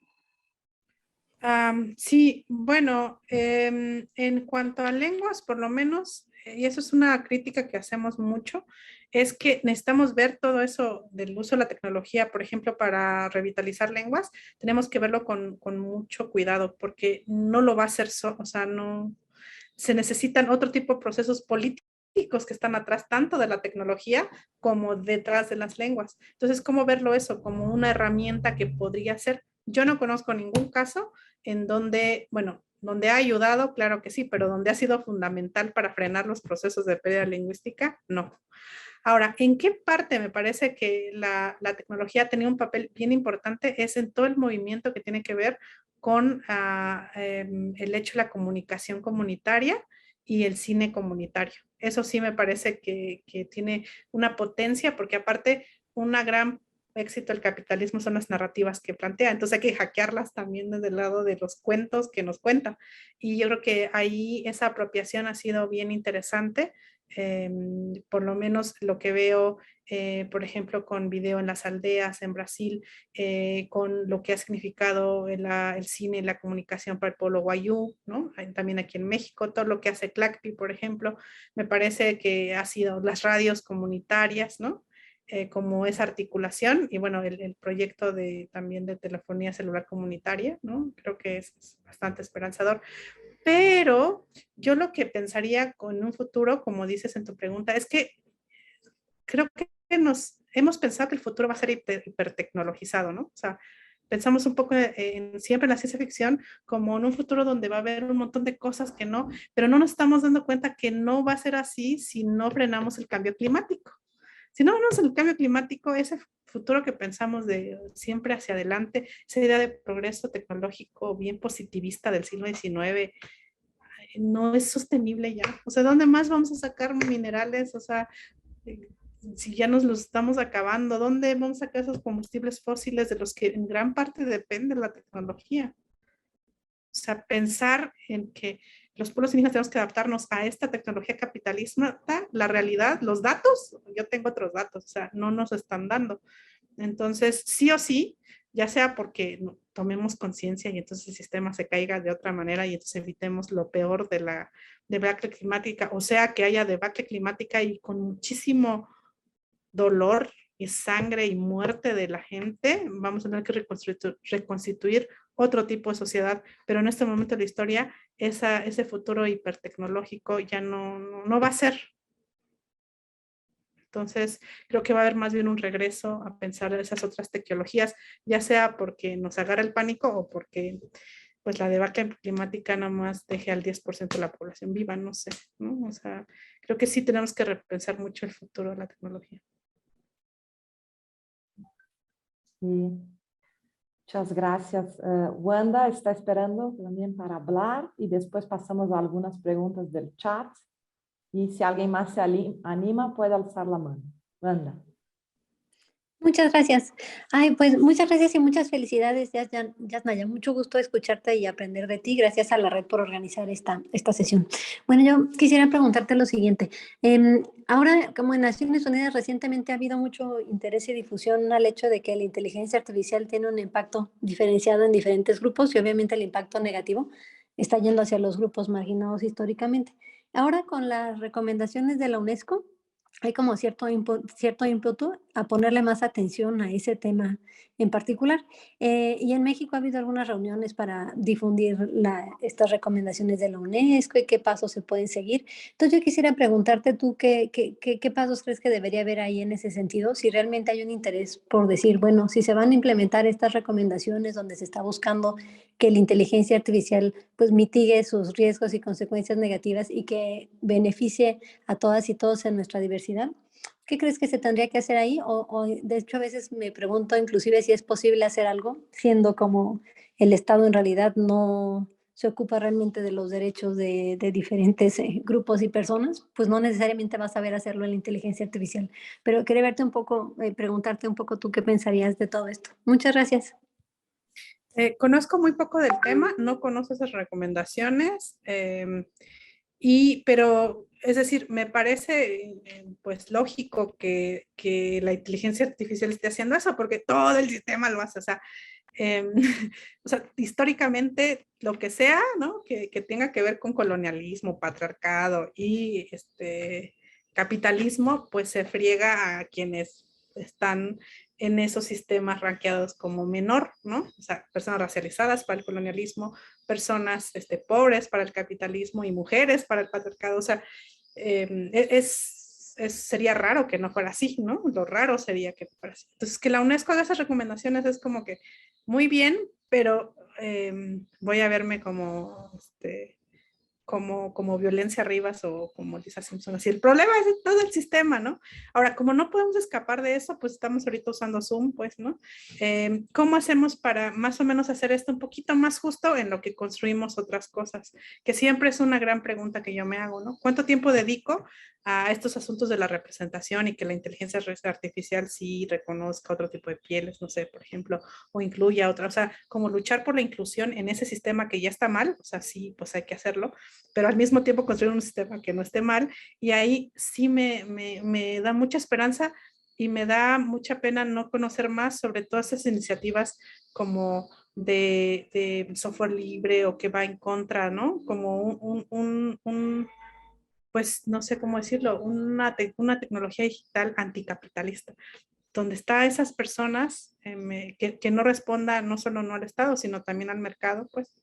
Sí, bueno, en cuanto a lenguas, por lo menos, y eso es una crítica que hacemos mucho, es que necesitamos ver todo eso del uso de la tecnología, por ejemplo, para revitalizar lenguas, tenemos que verlo con mucho cuidado, porque no lo va a hacer o sea, no, se necesitan otro tipo de procesos políticos que están atrás tanto de la tecnología como detrás de las lenguas. Entonces, ¿cómo verlo eso como una herramienta que podría ser? Yo no conozco ningún caso en donde, bueno, donde ha ayudado, claro que sí, pero donde ha sido fundamental para frenar los procesos de pérdida lingüística, no. Ahora, ¿en qué parte me parece que la tecnología ha tenido un papel bien importante? Es en todo el movimiento que tiene que ver con el hecho de la comunicación comunitaria y el cine comunitario. Eso sí me parece que tiene una potencia, porque aparte una gran éxito del capitalismo son las narrativas que plantea, entonces hay que hackearlas también desde el lado de los cuentos que nos cuentan. Y yo creo que ahí esa apropiación ha sido bien interesante. Por lo menos lo que veo, por ejemplo, con video en las aldeas en Brasil, con lo que ha significado el cine y la comunicación para el pueblo wayú, ¿no? También aquí en México, todo lo que hace CLACPI, por ejemplo, me parece que ha sido las radios comunitarias, ¿no? Como esa articulación y bueno, el proyecto también de telefonía celular comunitaria, ¿no? Creo que es bastante esperanzador. Pero yo lo que pensaría con un futuro, como dices en tu pregunta, es que creo que hemos pensado que el futuro va a ser hipertecnologizado, ¿no? O sea, pensamos un poco siempre en la ciencia ficción como en un futuro donde va a haber un montón de cosas que no, pero no nos estamos dando cuenta que no va a ser así si no frenamos el cambio climático. Si no frenamos el cambio climático, ese futuro que pensamos de siempre hacia adelante, esa idea de progreso tecnológico bien positivista del siglo XIX, no es sostenible ya. O sea, ¿dónde más vamos a sacar minerales? O sea, si ya nos los estamos acabando, ¿dónde vamos a sacar esos combustibles fósiles de los que en gran parte depende la tecnología? O sea, pensar en que los pueblos indígenas tenemos que adaptarnos a esta tecnología capitalista, la realidad, los datos, yo tengo otros datos, o sea, no nos están dando. Entonces, sí o sí, ya sea porque tomemos conciencia y entonces el sistema se caiga de otra manera y entonces evitemos lo peor de la debacle climática, o sea, que haya debacle climática y con muchísimo dolor y sangre y muerte de la gente, vamos a tener que reconstituir otro tipo de sociedad, pero en este momento de la historia, ese futuro hipertecnológico ya no va a ser. Entonces, creo que va a haber más bien un regreso a pensar en esas otras tecnologías, ya sea porque nos agarra el pánico o porque pues la debacle climática nada más deje al 10% de la población viva, no sé, ¿no? O sea, creo que sí tenemos que repensar mucho el futuro de la tecnología. Sí. Muchas gracias. Wanda está esperando también para hablar y después pasamos a algunas preguntas del chat. Y si alguien más se anima, puede alzar la mano. Wanda. Muchas gracias. Ay, pues muchas gracias y muchas felicidades, Yasnaya. Mucho gusto escucharte y aprender de ti. Gracias a la red por organizar esta sesión. Bueno, yo quisiera preguntarte lo siguiente. Ahora, como en Naciones Unidas recientemente ha habido mucho interés y difusión al hecho de que la inteligencia artificial tiene un impacto diferenciado en diferentes grupos y obviamente el impacto negativo está yendo hacia los grupos marginados históricamente. Ahora con las recomendaciones de la UNESCO, hay como cierto ímpetu a ponerle más atención a ese tema en particular. Y en México ha habido algunas reuniones para difundir estas recomendaciones de la UNESCO y qué pasos se pueden seguir. Entonces yo quisiera preguntarte tú qué pasos crees que debería haber ahí en ese sentido, si realmente hay un interés por decir, bueno, si se van a implementar estas recomendaciones donde se está buscando que la inteligencia artificial pues mitigue sus riesgos y consecuencias negativas y que beneficie a todas y todos en nuestra diversidad. ¿Qué crees que se tendría que hacer ahí? O de hecho a veces me pregunto inclusive si es posible hacer algo, siendo como el Estado en realidad no se ocupa realmente de los derechos de diferentes grupos y personas, pues no necesariamente vas a ver hacerlo en la inteligencia artificial. Pero quería verte un poco, preguntarte un poco tú qué pensarías de todo esto. Muchas gracias. Conozco muy poco del tema, no conozco esas recomendaciones, pero es decir, me parece pues lógico que la inteligencia artificial esté haciendo eso, porque todo el sistema lo hace, o sea, históricamente lo que sea, ¿no? Que tenga que ver con colonialismo, patriarcado y capitalismo, pues se friega a quienes están en esos sistemas ranqueados como menor, ¿no? O sea, personas racializadas para el colonialismo, personas pobres para el capitalismo y mujeres para el patriarcado. O sea, sería raro que no fuera así, ¿no? Lo raro sería que fuera así. Entonces, que la UNESCO haga esas recomendaciones es como que muy bien, pero voy a verme como violencia Rivas o como Lisa Simpson. Así, el problema es de todo el sistema, ¿no? Ahora, como no podemos escapar de eso, pues estamos ahorita usando Zoom, pues, ¿no? ¿Cómo hacemos para más o menos hacer esto un poquito más justo en lo que construimos otras cosas? Que siempre es una gran pregunta que yo me hago, ¿no? ¿Cuánto tiempo dedico a estos asuntos de la representación y que la inteligencia artificial sí reconozca otro tipo de pieles, no sé, por ejemplo, o incluya otra, o sea, como luchar por la inclusión en ese sistema que ya está mal, o sea, sí, pues hay que hacerlo, pero al mismo tiempo construir un sistema que no esté mal, y ahí sí me da mucha esperanza y me da mucha pena no conocer más sobre todas esas iniciativas como de software libre o que va en contra, ¿no? Como pues no sé cómo decirlo, una tecnología digital anticapitalista, donde están esas personas que no respondan no solo no al Estado, sino también al mercado, pues,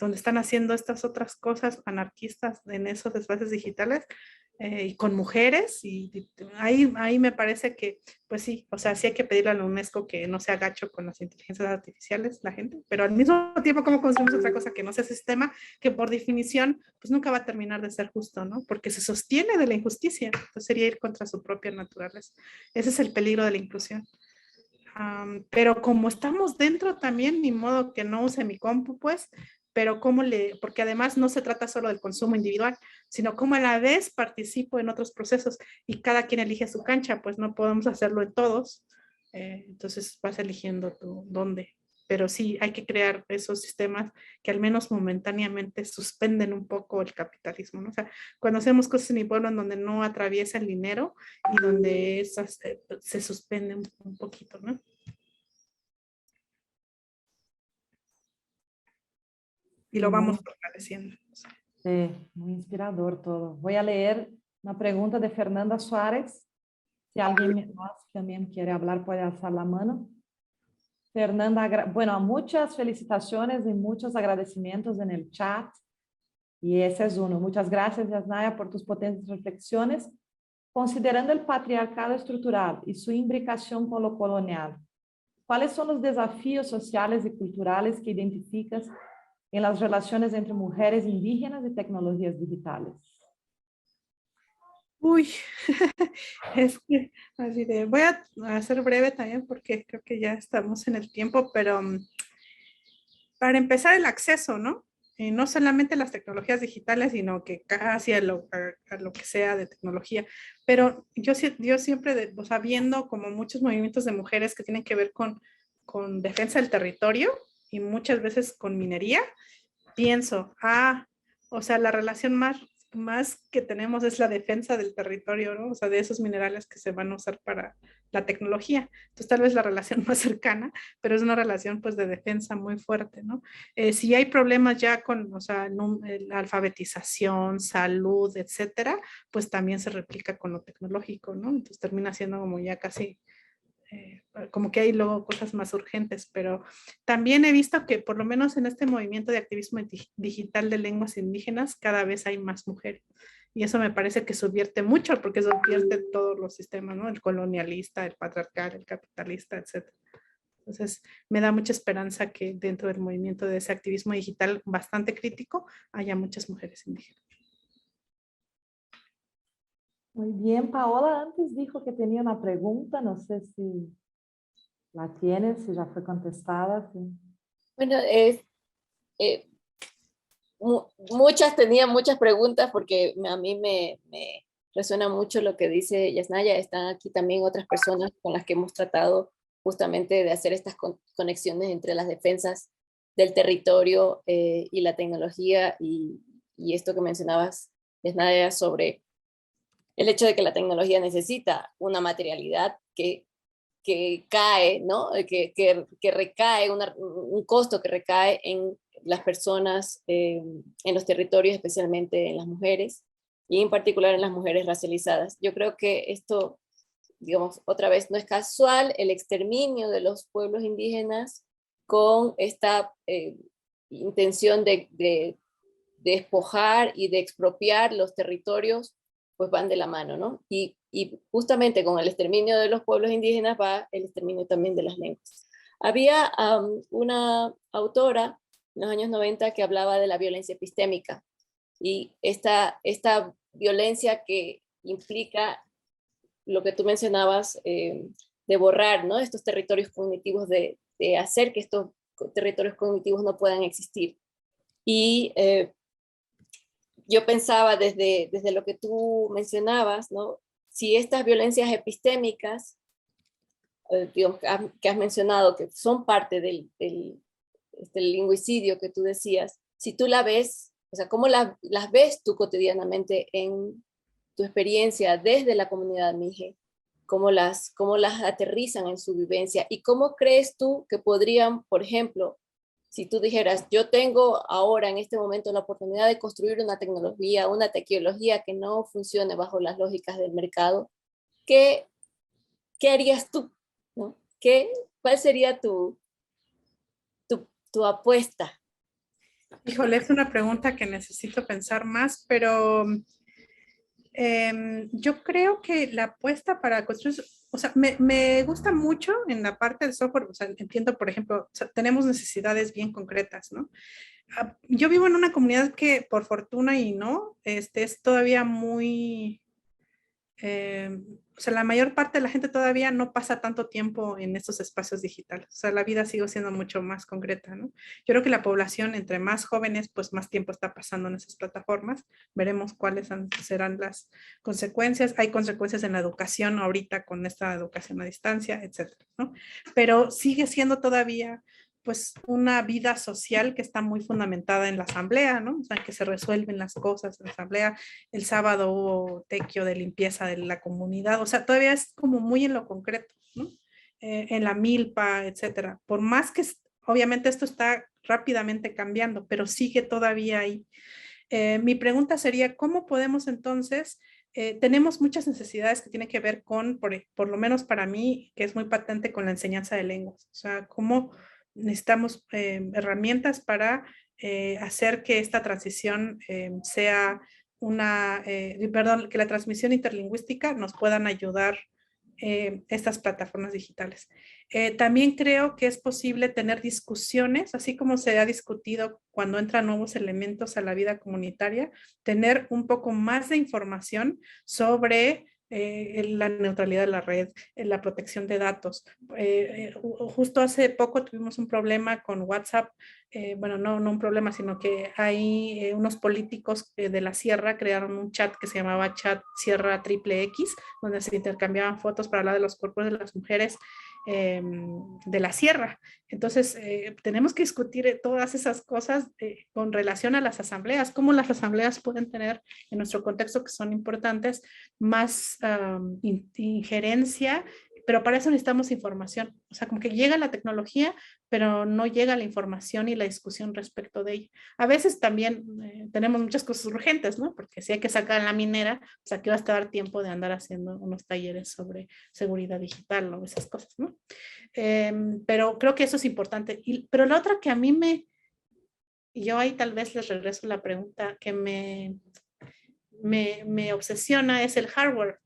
donde están haciendo estas otras cosas anarquistas en esos espacios digitales y con mujeres. Y ahí me parece que, pues sí, o sea, sí hay que pedirle a la UNESCO que no se agacho con las inteligencias artificiales, la gente, pero al mismo tiempo, ¿cómo construimos otra cosa que no sea sistema que por definición, pues nunca va a terminar de ser justo, ¿no? Porque se sostiene de la injusticia, entonces sería ir contra su propia naturaleza. Ese es el peligro de la inclusión. Pero como estamos dentro también, ni modo que no use mi compu, pues, pero porque además no se trata solo del consumo individual, sino cómo a la vez participo en otros procesos y cada quien elige su cancha, pues no podemos hacerlo en todos, entonces vas eligiendo tú dónde. Pero sí, hay que crear esos sistemas que al menos momentáneamente suspenden un poco el capitalismo, ¿no? O sea, cuando hacemos cosas en mi pueblo en donde no atraviesa el dinero y donde esas, se suspende un poquito, ¿no? Y lo vamos fortaleciendo. Sí, muy inspirador todo. Voy a leer una pregunta de Fernanda Suárez. Si alguien más también quiere hablar, puede alzar la mano. Fernanda, bueno, muchas felicitaciones y muchos agradecimientos en el chat. Y ese es uno. Muchas gracias, Yasnaya, por tus potentes reflexiones. considerando el patriarcado estructural y su imbricación con lo colonial, ¿cuáles son los desafíos sociales y culturales que identificas en las relaciones entre mujeres indígenas y tecnologías digitales? Uy, así de, voy a ser breve también porque creo que ya estamos en el tiempo, pero para empezar el acceso, ¿no? No solamente las tecnologías digitales, sino que casi a lo que sea de tecnología. Pero yo siempre, o sea, viendo como muchos movimientos de mujeres que tienen que ver con defensa del territorio y muchas veces con minería, pienso, o sea, la relación más que tenemos es la defensa del territorio, ¿no? O sea, de esos minerales que se van a usar para la tecnología. Entonces, tal vez la relación más cercana, pero es una relación pues de defensa muy fuerte, ¿no? Si hay problemas ya con, o sea, la alfabetización, salud, etcétera, pues también se replica con lo tecnológico, ¿no? Entonces termina siendo como ya casi como que hay luego cosas más urgentes, pero también he visto que por lo menos en este movimiento de activismo digital de lenguas indígenas cada vez hay más mujeres. Y eso me parece que subvierte mucho porque subvierte todos los sistemas, ¿no? El colonialista, el patriarcal, el capitalista, etc. Entonces, me da mucha esperanza que dentro del movimiento de ese activismo digital bastante crítico haya muchas mujeres indígenas. Muy bien, Paola antes dijo que tenía una pregunta, no sé si la tienes, si ya fue contestada. Sí. Bueno, tenían muchas preguntas porque a mí me resuena mucho lo que dice Yasnaya. Están aquí también otras personas con las que hemos tratado justamente de hacer estas conexiones entre las defensas del territorio y la tecnología y esto que mencionabas, Yasnaya, sobre el hecho de que la tecnología necesita una materialidad que cae, ¿no? Que recae, un costo que recae en las personas, en los territorios, especialmente en las mujeres, y en particular en las mujeres racializadas. Yo creo que esto, digamos, otra vez, no es casual el exterminio de los pueblos indígenas con esta intención de despojar y de expropiar los territorios, pues van de la mano, ¿no? Y justamente con el exterminio de los pueblos indígenas va el exterminio también de las lenguas. Había una autora en los años 90 que hablaba de la violencia epistémica y esta violencia que implica lo que tú mencionabas de borrar, ¿no? Estos territorios cognitivos, de hacer que estos territorios cognitivos no puedan existir. Y yo pensaba desde lo que tú mencionabas, ¿no? Si estas violencias epistémicas, digamos, que has mencionado, que son parte del lingüicidio que tú decías, si tú la ves, o sea, ¿cómo las ves tú cotidianamente en tu experiencia desde la comunidad mije? ¿Cómo las aterrizan en su vivencia? ¿Y cómo crees tú que podrían, por ejemplo, si tú dijeras, yo tengo ahora en este momento la oportunidad de construir una tecnología, una tequiología que no funcione bajo las lógicas del mercado, ¿qué harías tú? ¿No? ¿Cuál sería tu apuesta? Híjole, es una pregunta que necesito pensar más, pero yo creo que la apuesta para construir, o sea, me gusta mucho en la parte del software, o sea, entiendo, por ejemplo, o sea, tenemos necesidades bien concretas, ¿no? Yo vivo en una comunidad que por fortuna y no, es todavía muy, o sea, la mayor parte de la gente todavía no pasa tanto tiempo en estos espacios digitales. O sea, la vida sigue siendo mucho más concreta, ¿no? Yo creo que la población, entre más jóvenes, pues más tiempo está pasando en esas plataformas. Veremos cuáles serán las consecuencias. Hay consecuencias en la educación ahorita con esta educación a distancia, etcétera, ¿no? Pero sigue siendo todavía pues una vida social que está muy fundamentada en la asamblea, ¿no? O sea, que se resuelven las cosas en la asamblea. El sábado hubo tequio de limpieza de la comunidad, o sea, todavía es como muy en lo concreto, ¿no? En la milpa, etcétera. Por más que obviamente esto está rápidamente cambiando, pero sigue todavía ahí. Mi pregunta sería, ¿cómo podemos entonces tenemos muchas necesidades que tienen que ver con, por lo menos para mí, que es muy patente con la enseñanza de lenguas. O sea, cómo necesitamos herramientas para hacer que esta transición sea que la transmisión interlingüística nos puedan ayudar estas plataformas digitales. También creo que es posible tener discusiones, así como se ha discutido cuando entran nuevos elementos a la vida comunitaria, tener un poco más de información sobre la neutralidad de la red, la protección de datos. Justo hace poco tuvimos un problema con WhatsApp, bueno, no un problema, sino que hay unos políticos de la Sierra crearon un chat que se llamaba Chat Sierra Triple X, donde se intercambiaban fotos para hablar de los cuerpos de las mujeres de la sierra. Entonces, tenemos que discutir todas esas cosas con relación a las asambleas, cómo las asambleas pueden tener en nuestro contexto, que son importantes, más injerencia, pero para eso necesitamos información. O sea, como que llega la tecnología, pero no llega la información y la discusión respecto de ella. A veces también tenemos muchas cosas urgentes, ¿no? Porque si hay que sacar la minera, o sea, que va a estar tiempo de andar haciendo unos talleres sobre seguridad digital o esas cosas, ¿no? Pero creo que eso es importante. Pero la otra que a mí yo ahí tal vez les regreso la pregunta que me obsesiona es el hardware.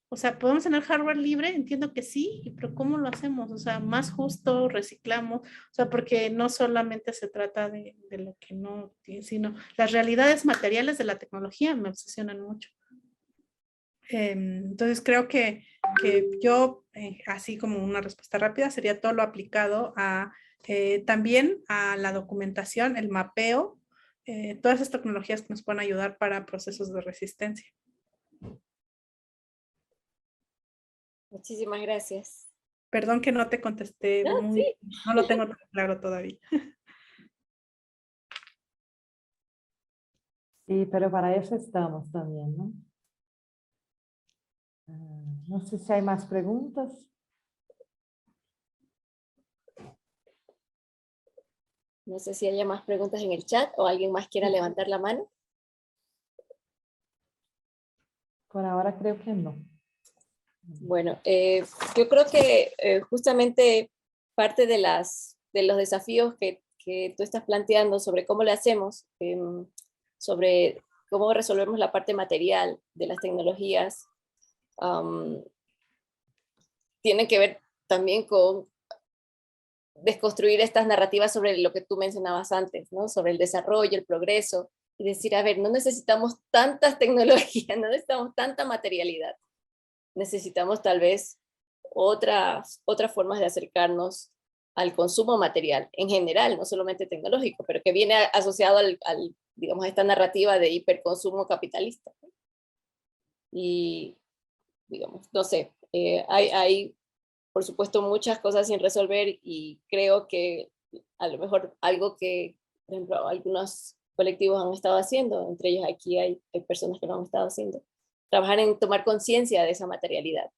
O sea, ¿podemos tener hardware libre? Entiendo que sí, pero ¿cómo lo hacemos? O sea, más justo, reciclamos, o sea, porque no solamente se trata de lo que no tiene, sino las realidades materiales de la tecnología me obsesionan mucho. Entonces creo que yo, así como una respuesta rápida, sería todo lo aplicado a también a la documentación, el mapeo, todas esas tecnologías que nos pueden ayudar para procesos de resistencia. Muchísimas gracias. Perdón que no te contesté Sí. no lo tengo tan claro todavía. Sí, pero para eso estamos también, ¿no? No sé si hay más preguntas. No sé si haya más preguntas en el chat o alguien más quiera levantar la mano. Por ahora creo que no. Bueno, yo creo que justamente parte de los desafíos que tú estás planteando sobre cómo le hacemos, sobre cómo resolvemos la parte material de las tecnologías, tienen que ver también con desconstruir estas narrativas sobre lo que tú mencionabas antes, ¿no? Sobre el desarrollo, el progreso, y decir, a ver, no necesitamos tantas tecnologías, no necesitamos tanta materialidad. Necesitamos tal vez otras formas de acercarnos al consumo material en general, no solamente tecnológico, pero que viene asociado digamos, a esta narrativa de hiperconsumo capitalista. Y, digamos, no sé, hay, por supuesto, muchas cosas sin resolver y creo que a lo mejor algo que, por ejemplo, algunos colectivos han estado haciendo, entre ellos aquí hay personas que lo han estado haciendo, trabajar en tomar conciencia de esa materialidad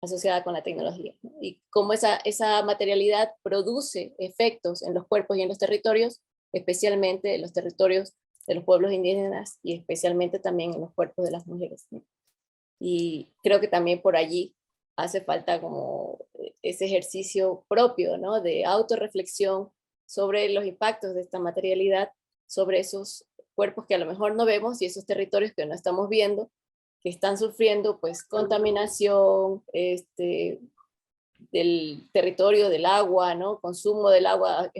asociada con la tecnología, ¿no? Y cómo esa materialidad produce efectos en los cuerpos y en los territorios, especialmente en los territorios de los pueblos indígenas y especialmente también en los cuerpos de las mujeres, ¿no? Y creo que también por allí hace falta como ese ejercicio propio, ¿no? De autorreflexión sobre los impactos de esta materialidad, sobre esos cuerpos que a lo mejor no vemos y esos territorios que no estamos viendo, que están sufriendo pues contaminación del territorio, del agua, ¿no? Consumo del agua,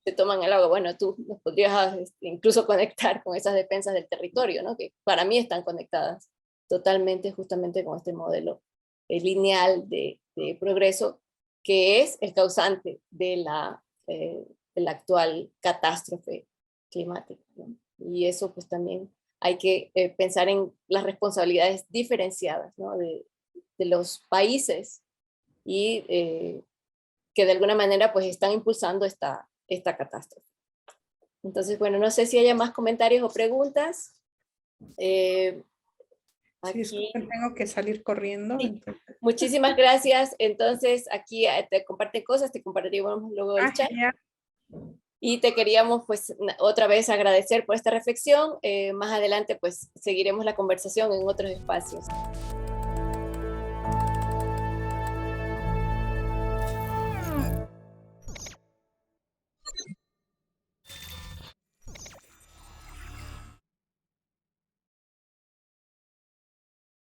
se toman el agua. Bueno, tú nos podrías incluso conectar con esas defensas del territorio, ¿no? Que para mí están conectadas totalmente justamente con este modelo lineal de progreso, que es el causante de la actual catástrofe climática, ¿no? Y eso pues también hay que pensar en las responsabilidades diferenciadas, ¿no? de los países y que de alguna manera pues están impulsando esta catástrofe. Entonces, bueno, no sé si haya más comentarios o preguntas. Sí, disculpen, tengo que salir corriendo. Sí. Muchísimas gracias. Entonces, aquí te comparten cosas, te compartiremos luego el chat. Genial. Y te queríamos pues otra vez agradecer por esta reflexión. Más adelante pues seguiremos la conversación en otros espacios.